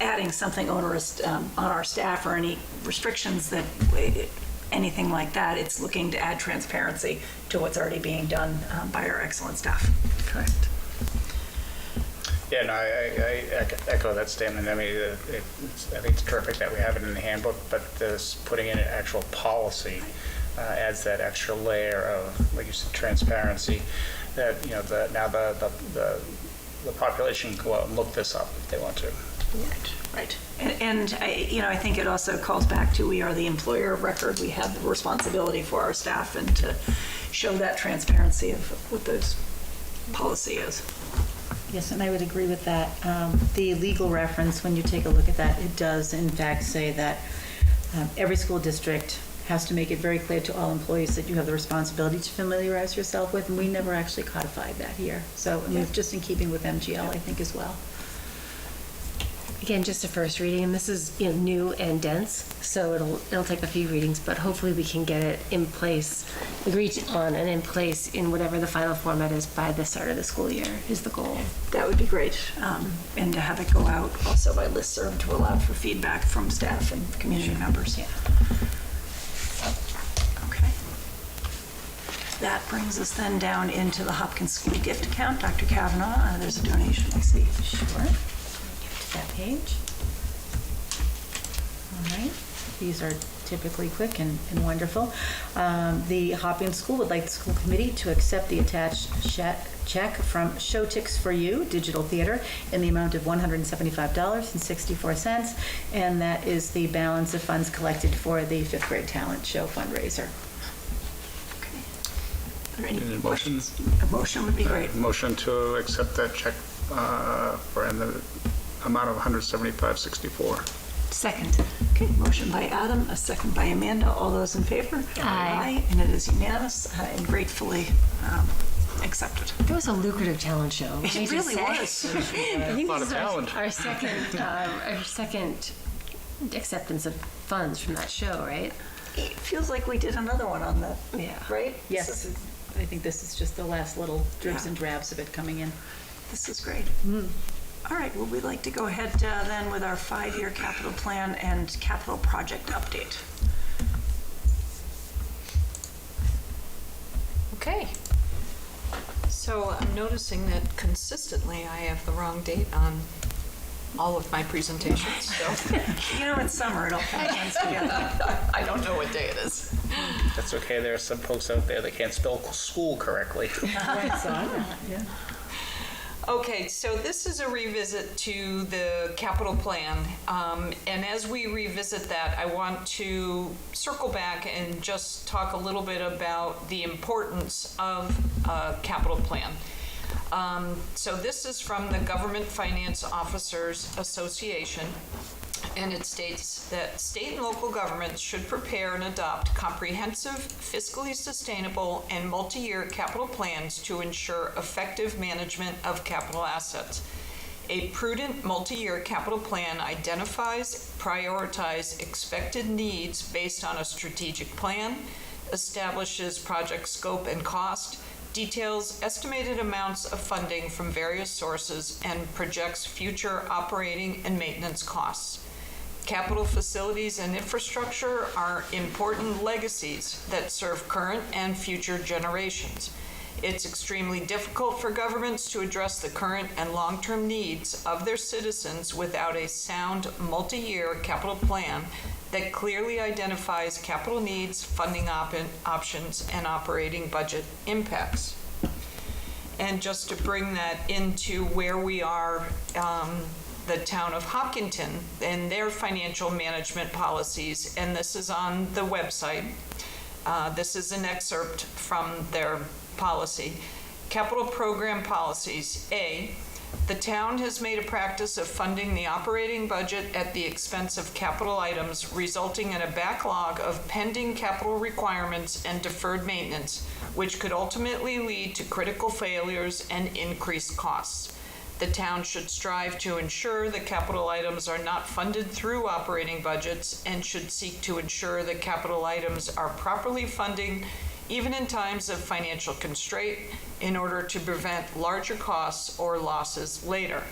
[SPEAKER 1] adding something onerous on our staff or any restrictions that anything like that. It's looking to add transparency to what's already being done by our excellent staff.
[SPEAKER 2] Correct.
[SPEAKER 5] Yeah, no, I echo that statement. I mean, I think it's terrific that we have it in the handbook, but this putting in an actual policy adds that extra layer of, like you said, transparency. That now the population can go out and look this up if they want to.
[SPEAKER 1] Right. And I think it also calls back to we are the employer of record. We have the responsibility for our staff and to show that transparency of what those policy is.
[SPEAKER 3] Yes, and I would agree with that. The legal reference, when you take a look at that, it does in fact say that every school district has to make it very clear to all employees that you have the responsibility to familiarize yourself with, and we never actually codified that here. So, just in keeping with MGL, I think, as well.
[SPEAKER 2] Again, just a first reading, and this is new and dense, so it'll take a few readings, but hopefully we can get it in place, agreed on and in place in whatever the final format is by the start of the school year is the goal.
[SPEAKER 1] That would be great. And to have it go out also by listserv to allow for feedback from staff and community members.
[SPEAKER 2] Yeah.
[SPEAKER 1] Okay. That brings us then down into the Hopkins School gift account. Dr. Kavanaugh, there's a donation, I see.
[SPEAKER 3] Sure. That page. All right. These are typically quick and wonderful. The Hopkins School would like the school committee to accept the attached check from Showtix for You Digital Theater in the amount of $175.64, and that is the balance of funds collected for the 5th grade talent show fundraiser.
[SPEAKER 1] Okay. Are there any
[SPEAKER 5] Need a motion?
[SPEAKER 1] questions? A motion would be great.
[SPEAKER 5] Motion to accept that check for the amount of $175.64.
[SPEAKER 2] Second.
[SPEAKER 1] Okay, motion by Adam, a second by Amanda. All those in favor?
[SPEAKER 2] Aye.
[SPEAKER 1] And it is unanimous and gratefully accepted.
[SPEAKER 2] It was a lucrative talent show.
[SPEAKER 1] It really was.
[SPEAKER 2] I think
[SPEAKER 5] A lot
[SPEAKER 2] this
[SPEAKER 5] of
[SPEAKER 2] is
[SPEAKER 5] talent.
[SPEAKER 2] our second acceptance of funds from that show, right?
[SPEAKER 1] It feels like we did another one on that,
[SPEAKER 2] Yeah.
[SPEAKER 1] right?
[SPEAKER 3] Yes, I think this is just the last little dribs and drabs of it coming in.
[SPEAKER 1] This is great. All right, well, we'd like to go ahead then with our 5-year capital plan and capital project update.
[SPEAKER 6] Okay. So I'm noticing that consistently I have the wrong date on all of my presentations, so
[SPEAKER 1] It's summer, it all kind of comes together.
[SPEAKER 6] I don't know what day it is.
[SPEAKER 5] That's okay. There are some folks out there that can't spell school correctly.
[SPEAKER 6] Okay, so this is a revisit to the capital plan. And as we revisit that, I want to circle back and just talk a little bit about the importance of a capital plan. So this is from the Government Finance Officers Association, and it states that state and local governments should prepare and adopt comprehensive, fiscally sustainable, and multi-year capital plans to ensure effective management of capital assets. A prudent multi-year capital plan identifies, prioritizes expected needs based on a strategic plan, establishes project scope and cost, details estimated amounts of funding from various sources, and projects future operating and maintenance costs. Capital facilities and infrastructure are important legacies that serve current and future generations. It's extremely difficult for governments to address the current and long-term needs of their citizens without a sound multi-year capital plan that clearly identifies capital needs, funding options, and operating budget impacts. And just to bring that into where we are, the town of Hopkinton and their financial management policies, and this is on the website. This is an excerpt from their policy. Capital program policies. A, the town has made a practice of funding the operating budget at the expense of capital items, resulting in a backlog of pending capital requirements and deferred maintenance, which could ultimately lead to critical failures and increased costs. The town should strive to ensure that capital items are not funded through operating budgets and should seek to ensure that capital items are properly funded even in times of financial constraint in order to prevent larger costs or losses later.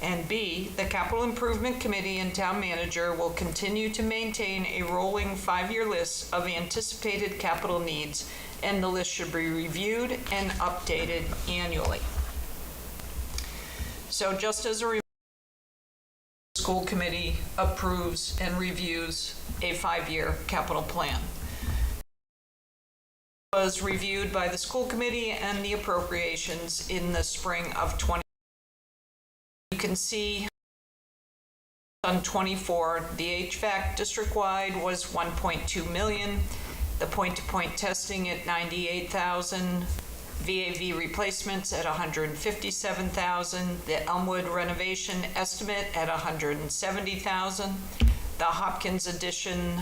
[SPEAKER 6] And B, the Capital Improvement Committee and Town Manager will continue to maintain a rolling 5-year list of anticipated capital needs, and the list should be reviewed and updated annually. So just as a reminder, the school committee approves and reviews a 5-year capital plan. It was reviewed by the school committee and the appropriations in the spring of 20. You can see on 24, the HVAC district-wide was 1.2 million, the point-to-point testing at 98,000, VAV replacements at 157,000, the Elmwood renovation estimate at 170,000, the Hopkins addition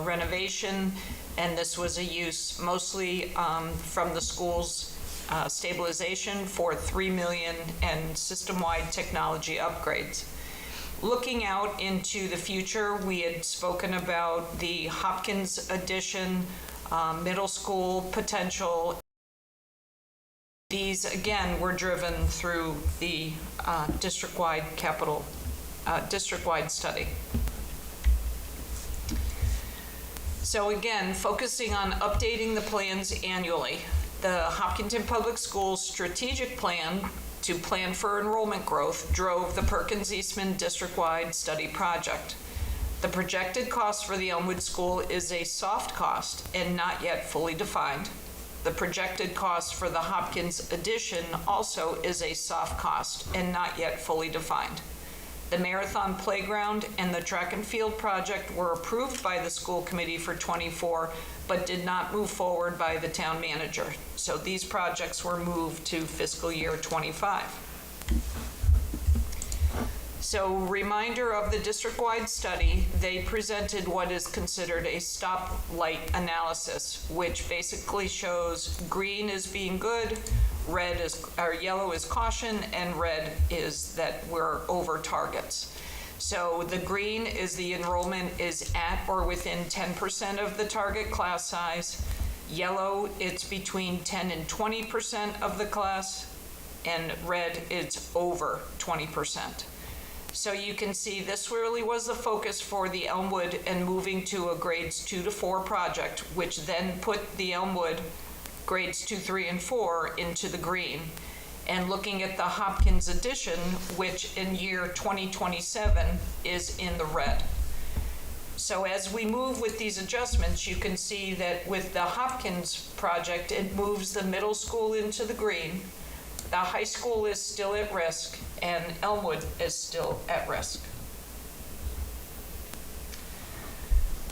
[SPEAKER 6] renovation, and this was a use mostly from the school's stabilization for $3 million and system-wide technology upgrades. Looking out into the future, we had spoken about the Hopkins addition, middle school potential. These, again, were driven through the district-wide capital, district-wide study. So again, focusing on updating the plans annually. The Hopkinton Public Schools strategic plan to plan for enrollment growth drove the Perkins Eastman district-wide study project. The projected cost for the Elmwood School is a soft cost and not yet fully defined. The projected cost for the Hopkins addition also is a soft cost and not yet fully defined. The Marathon Playground and the Track and Field project were approved by the school committee for '24, but did not move forward by the town manager. So these projects were moved to fiscal year '25. So reminder of the district-wide study, they presented what is considered a stoplight analysis, which basically shows green is being good, red is, or yellow is caution, and red is that we're over targets. So the green is the enrollment is at or within 10% of the target class size. Yellow, it's between 10 and 20% of the class, and red, it's over 20%. So you can see this really was the focus for the Elmwood and moving to a grades 2 to 4 project, which then put the Elmwood grades 2, 3, and 4 into the green. And looking at the Hopkins addition, which in year 2027 is in the red. So as we move with these adjustments, you can see that with the Hopkins project, it moves the middle school into the green, the high school is still at risk and Elmwood is still at risk.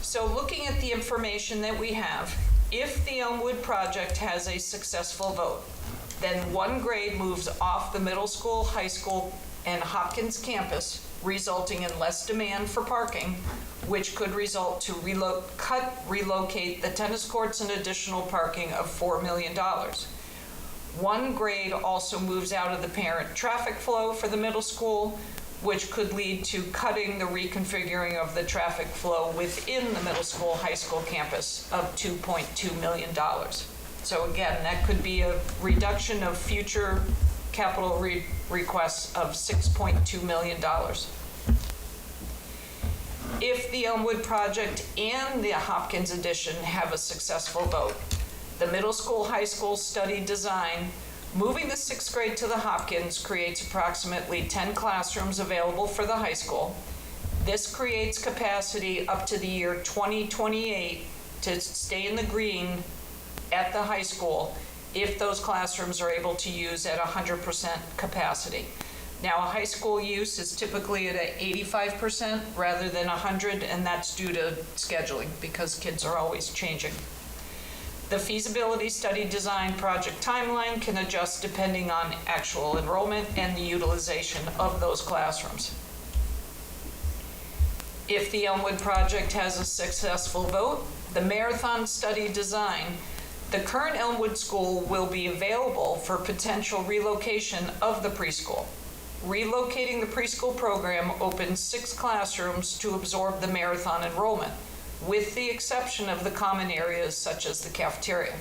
[SPEAKER 6] So looking at the information that we have, if the Elmwood project has a successful vote, then one grade moves off the middle school, high school, and Hopkins campus, resulting in less demand for parking, which could result to relocate the tennis courts and additional parking of $4 million. One grade also moves out of the parent traffic flow for the middle school, which could lead to cutting the reconfiguring of the traffic flow within the middle school, high school campus of $2.2 million. So again, that could be a reduction of future capital requests of $6.2 million. If the Elmwood project and the Hopkins addition have a successful vote, the middle school, high school study design, moving the 6th grade to the Hopkins creates approximately 10 classrooms available for the high school. This creates capacity up to the year 2028 to stay in the green at the high school if those classrooms are able to use at 100% capacity. Now, a high school use is typically at 85% rather than 100, and that's due to scheduling because kids are always changing. The feasibility study design project timeline can adjust depending on actual enrollment and the utilization of those classrooms. If the Elmwood project has a successful vote, the marathon study design, the current Elmwood school will be available for potential relocation of the preschool. Relocating the preschool program opens 6 classrooms to absorb the marathon enrollment, with the exception of the common areas such as the cafeteria.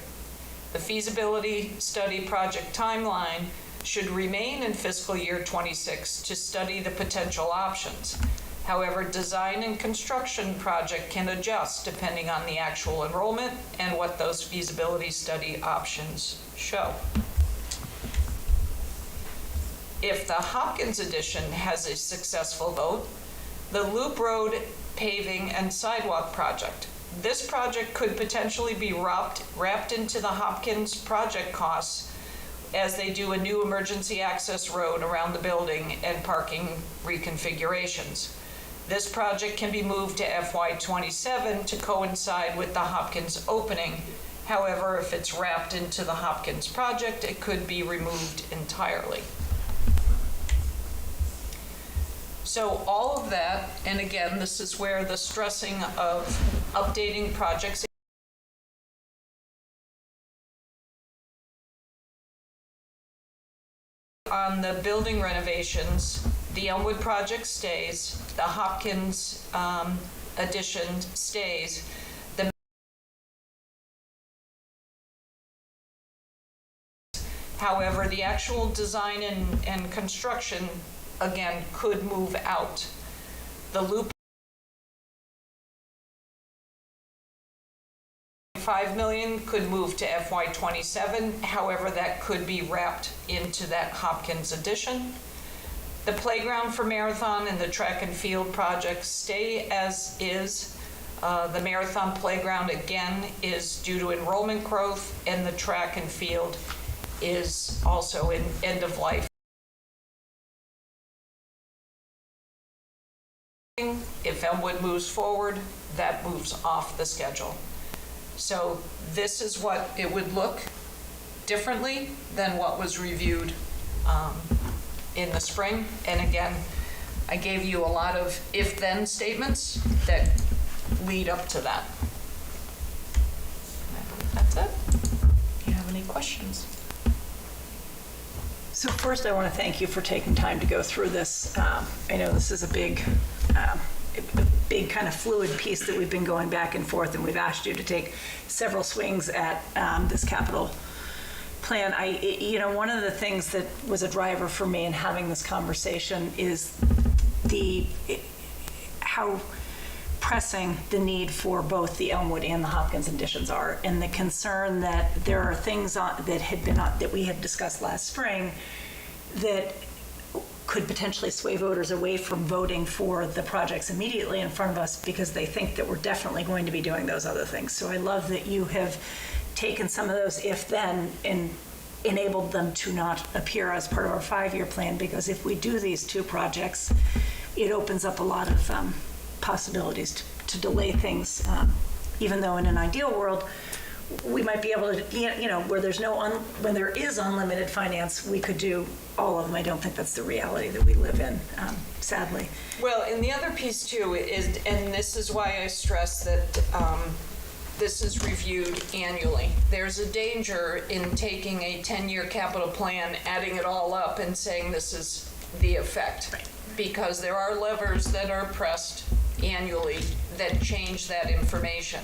[SPEAKER 6] The feasibility study project timeline should remain in fiscal year 26 to study the potential options. However, design and construction project can adjust depending on the actual enrollment and what those feasibility study options show. If the Hopkins addition has a successful vote, the Loop Road paving and sidewalk project. This project could potentially be wrapped into the Hopkins project costs as they do a new emergency access road around the building and parking reconfigurations. This project can be moved to FY27 to coincide with the Hopkins opening. However, if it's wrapped into the Hopkins project, it could be removed entirely. So all of that, and again, this is where the stressing of updating projects on the building renovations, the Elmwood project stays, the Hopkins addition stays. However, the actual design and construction again could move out. The Loop $5 million could move to FY27. However, that could be wrapped into that Hopkins addition. The playground for Marathon and the track and field projects stay as is. The Marathon playground again is due to enrollment growth, and the track and field is also in end of life. If Elmwood moves forward, that moves off the schedule. So this is what it would look differently than what was reviewed in the spring. And again, I gave you a lot of if-then statements that lead up to that. And I believe that's it. Do you have any questions?
[SPEAKER 1] So first, I want to thank you for taking time to go through this. I know this is a big kind of fluid piece that we've been going back and forth, and we've asked you to take several swings at this capital plan. One of the things that was a driver for me in having this conversation is how pressing the need for both the Elmwood and the Hopkins additions are, and the concern that there are things that we had discussed last spring that could potentially sway voters away from voting for the projects immediately in front of us because they think that we're definitely going to be doing those other things. So I love that you have taken some of those if-then and enabled them to not appear as part of our 5-year plan, because if we do these 2 projects, it opens up a lot of possibilities to delay things, even though in an ideal world, we might be able to, where when there is unlimited finance, we could do all of them. I don't think that's the reality that we live in, sadly.
[SPEAKER 6] Well, and the other piece too is, and this is why I stress that this is reviewed annually. There's a danger in taking a 10-year capital plan, adding it all up and saying this is the effect.
[SPEAKER 1] Right.
[SPEAKER 6] Because there are levers that are pressed annually that change that information.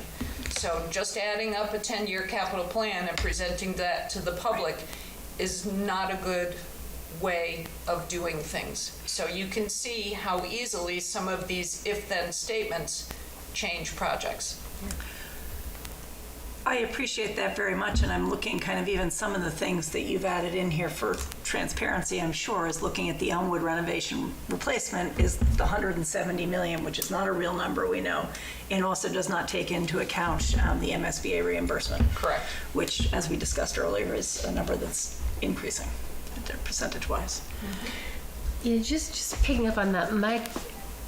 [SPEAKER 6] So just adding up a 10-year capital plan and presenting that to the public is not a good way of doing things. So you can see how easily some of these if-then statements change projects.
[SPEAKER 1] I appreciate that very much, and I'm looking kind of even some of the things that you've added in here for transparency, I'm sure, is looking at the Elmwood renovation replacement is the 170 million, which is not a real number, we know, and also does not take into account the MSBA reimbursement.
[SPEAKER 6] Correct.
[SPEAKER 1] Which, as we discussed earlier, is a number that's increasing percentage-wise.
[SPEAKER 2] Yeah, just picking up on that, Mike,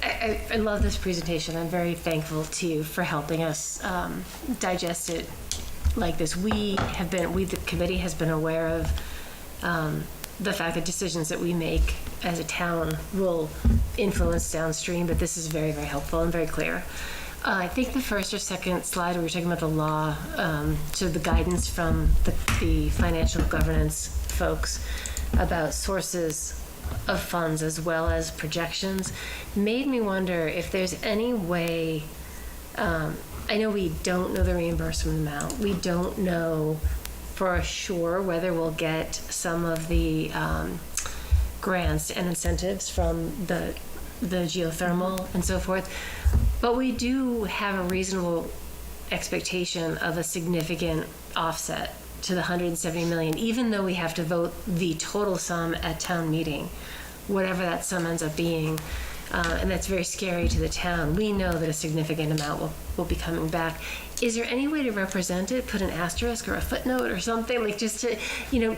[SPEAKER 2] I love this presentation. I'm very thankful to you for helping us digest it like this. We, the committee, has been aware of the fact that decisions that we make as a town will influence downstream, but this is very, very helpful and very clear. I think the first or second slide, we were talking about the law, so the guidance from the financial governance folks about sources of funds as well as projections, made me wonder if there's any way, I know we don't know the reimbursement amount, we don't know for sure whether we'll get some of the grants and incentives from the geothermal and so forth, but we do have a reasonable expectation of a significant offset to the 170 million, even though we have to vote the total sum at town meeting, whatever that sum ends up being, and that's very scary to the town. We know that a significant amount will be coming back. Is there any way to represent it, put an asterisk or a footnote or something, like just to,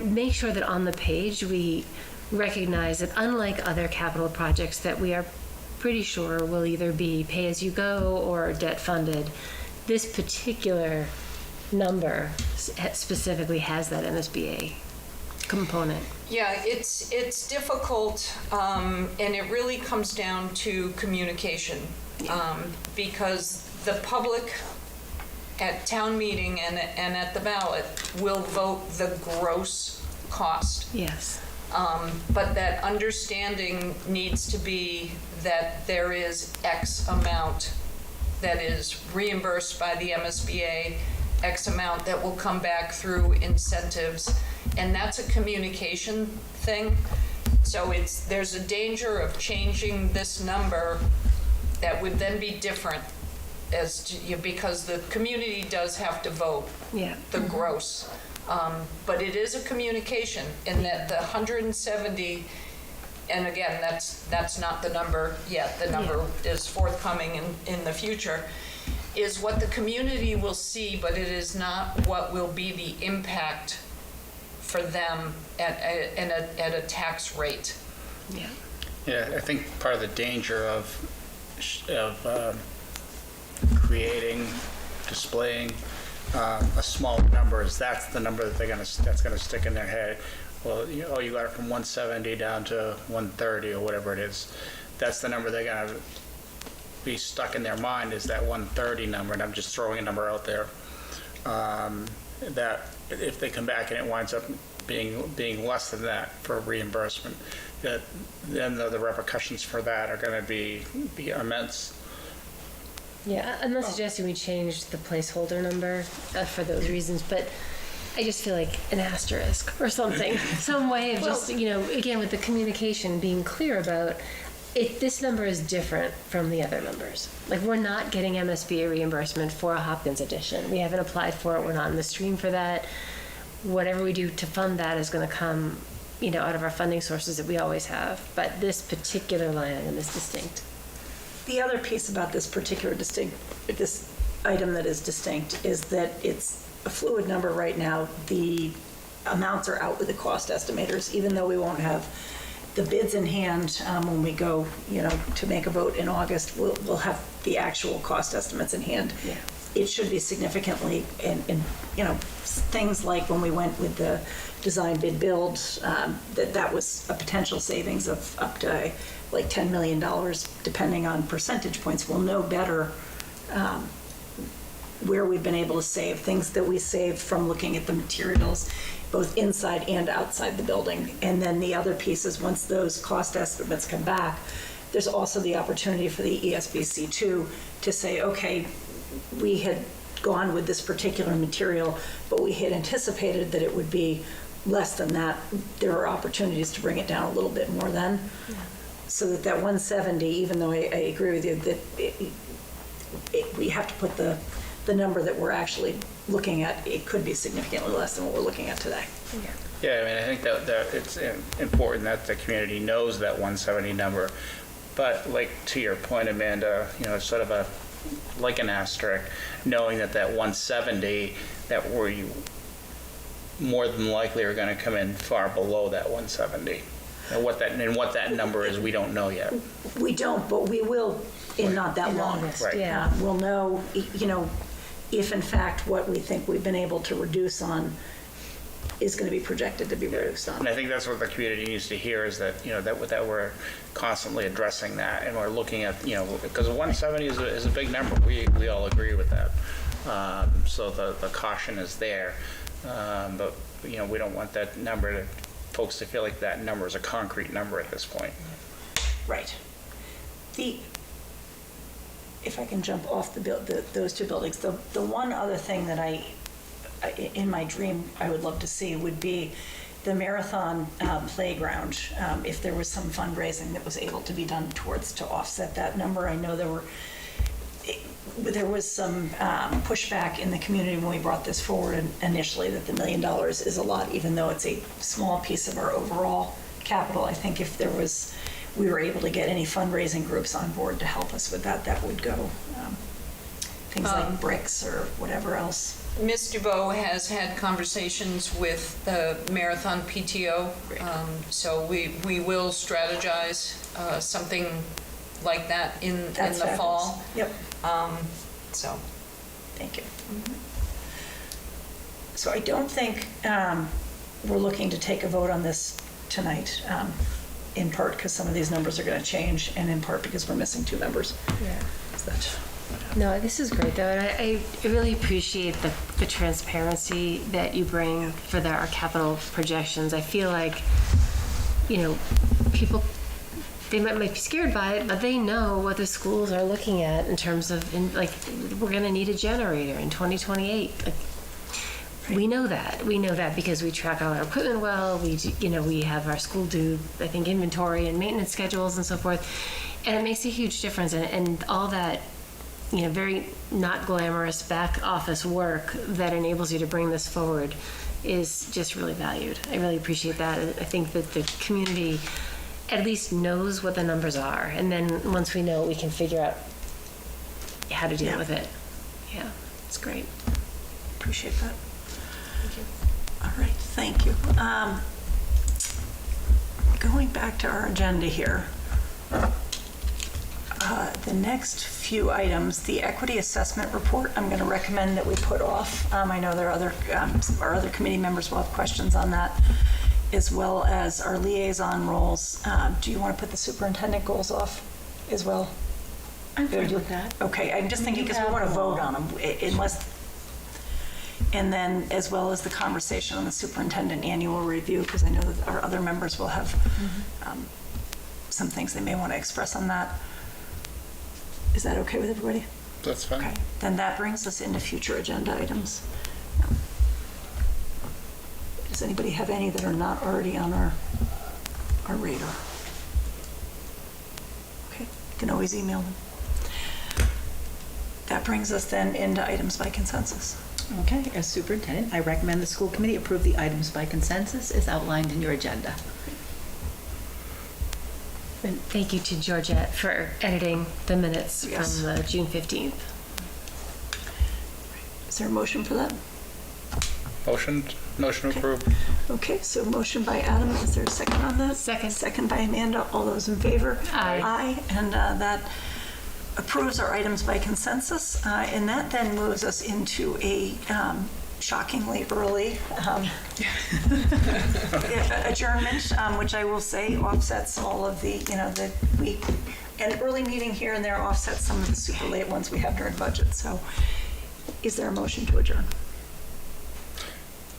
[SPEAKER 2] make sure that on the page we recognize that unlike other capital projects that we are pretty sure will either be pay-as-you-go or debt-funded, this particular number specifically has that MSBA component?
[SPEAKER 6] Yeah, it's difficult, and it really comes down to communication, because the public at town meeting and at the ballot will vote the gross cost.
[SPEAKER 2] Yes.
[SPEAKER 6] But that understanding needs to be that there is X amount that is reimbursed by the MSBA, X amount that will come back through incentives, and that's a communication thing. So there's a danger of changing this number that would then be different because the community does have to vote the gross. But it is a communication in that the 170, and again, that's not the number yet. The number is forthcoming in the future, is what the community will see, but it is not what will be the impact for them at a tax rate.
[SPEAKER 2] Yeah.
[SPEAKER 5] Yeah, I think part of the danger of creating, displaying a small number is that's the number that that's gonna stick in their head. Well, you got it from 170 down to 130 or whatever it is. That's the number they're gonna be stuck in their mind, is that 130 number, and I'm just throwing a number out there. That if they come back and it winds up being less than that for reimbursement, that then the repercussions for that are going to be immense.
[SPEAKER 2] Yeah, I'm not suggesting we change the placeholder number for those reasons, but I just feel like an asterisk or something, some way of just, again, with the communication, being clear about this number is different from the other numbers. Like, we're not getting MSBA reimbursement for a Hopkins addition. We haven't applied for it. We're not in the stream for that. Whatever we do to fund that is going to come, out of our funding sources that we always have. But this particular line item is distinct.
[SPEAKER 1] The other piece about this item that is distinct is that it's a fluid number right now. The amounts are out with the cost estimators, even though we won't have the bids in hand when we go, to make a vote in August, we'll have the actual cost estimates in hand.
[SPEAKER 3] Yeah.
[SPEAKER 1] It should be significantly, in things like when we went with the design bid build, that was a potential savings of up to like $10 million, depending on percentage points. We'll know better where we've been able to save, things that we saved from looking at the materials, both inside and outside the building. And then the other piece is, once those cost estimates come back, there's also the opportunity for the ESBC to say, okay, we had gone with this particular material, but we had anticipated that it would be less than that. There are opportunities to bring it down a little bit more then. Yeah. So that 170, even though I agree with you that we have to put the number that we're actually looking at, it could be significantly less than what we're looking at today.
[SPEAKER 5] Yeah, I mean, I think that it's important that the community knows that 170 number. But like to your point, Amanda, it's sort of like an asterisk, knowing that 170, that we more than likely are going to come in far below that 170. And what that number is, we don't know yet.
[SPEAKER 1] We don't, but we will in not that long.
[SPEAKER 5] Right.
[SPEAKER 3] Yeah.
[SPEAKER 1] We'll know, if in fact what we think we've been able to reduce on is going to be projected to be reduced on.
[SPEAKER 5] And I think that's what the community needs to hear, is that, that we're constantly addressing that, and we're looking at, because 170 is a big number. We all agree with that. So the caution is there. But, we don't want that number folks to feel like that number is a concrete number at this point.
[SPEAKER 1] Right. If I can jump off those two buildings, the one other thing that in my dream I would love to see would be the Marathon playground. If there was some fundraising that was able to be done to offset that number. I know there was some pushback in the community when we brought this forward initially, that the $1 million is a lot, even though it's a small piece of our overall capital. I think if we were able to get any fundraising groups on board to help us with that would go. Things like bricks or whatever else.
[SPEAKER 6] Ms. DuBois has had conversations with the Marathon PTO, so we will strategize something like that in the
[SPEAKER 1] Fabulous.
[SPEAKER 6] fall.
[SPEAKER 1] Yep.
[SPEAKER 6] So,
[SPEAKER 1] thank you. So I don't think we're looking to take a vote on this tonight, in part because some of these numbers are going to change, and in part because we're missing 2 members.
[SPEAKER 2] Yeah.
[SPEAKER 1] So that's
[SPEAKER 2] No, this is great though, and I really appreciate the transparency that you bring for our capital projections. I feel like, people, they might be scared by it, but they know what the schools are looking at in terms of, we're going to need a generator in 2028. We know that. We know that because we track all our equipment well. We have our school do, I think, inventory and maintenance schedules and so forth, and it makes a huge difference. And all that, very not glamorous back office work that enables you to bring this forward is just really valued. I really appreciate that. I think that the community at least knows what the numbers are, and then once we know it, we can figure out how to deal with it. Yeah, it's great.
[SPEAKER 1] appreciate that. Thank you. All right, thank you. Going back to our agenda here, the next few items, the equity assessment report, I'm going to recommend that we put off. I know there are our other committee members will have questions on that, as well as our liaison roles. Do you want to put the superintendent goals off as well?
[SPEAKER 3] I'm fine with that.
[SPEAKER 1] Okay, I'm just thinking because we want to vote on them, and then as well as the conversation on the superintendent annual review, because I know that our other members will have some things they may want to express on that. Is that okay with everybody?
[SPEAKER 5] That's fine.
[SPEAKER 1] Okay, then that brings us into future agenda items. Does anybody have any that are not already on our radar? Okay, you can always email them. That brings us then into items by consensus.
[SPEAKER 3] Okay, as superintendent, I recommend the school committee approve the items by consensus as outlined in your agenda.
[SPEAKER 2] And thank you to Georgette for editing the minutes
[SPEAKER 1] Yes.
[SPEAKER 2] from the June 15th.
[SPEAKER 1] Is there a motion for that?
[SPEAKER 5] Motion approved.
[SPEAKER 1] Okay, so motion by Adam, is there a second on that?
[SPEAKER 2] Second.
[SPEAKER 1] Second by Amanda, all those in favor?
[SPEAKER 2] Aye.
[SPEAKER 1] Aye, and that approves our items by consensus, and that then moves us into a shockingly early adjournment, which I will say offsets all of the, an early meeting here and there offsets some of the super late ones we have during budget, so is there a motion to adjourn?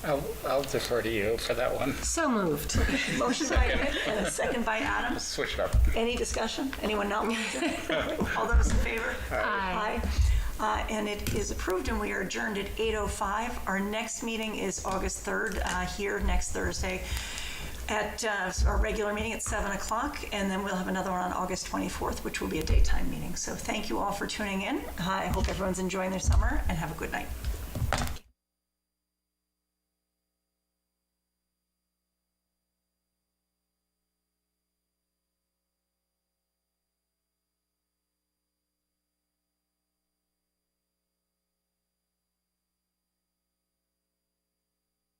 [SPEAKER 5] I'll defer to you for that one.
[SPEAKER 2] So moved.
[SPEAKER 1] Motion by Nick and a second by Adam.
[SPEAKER 5] Switch it up.
[SPEAKER 1] Any discussion? Anyone not want to? All those in favor?
[SPEAKER 2] Aye.
[SPEAKER 1] And it is approved, and we are adjourned at 8:05. Our next meeting is August 3rd, here next Thursday at our regular meeting at 7 o'clock, and then we'll have another one on August 24th, which will be a daytime meeting. So thank you all for tuning in. I hope everyone's enjoying their summer, and have a good night.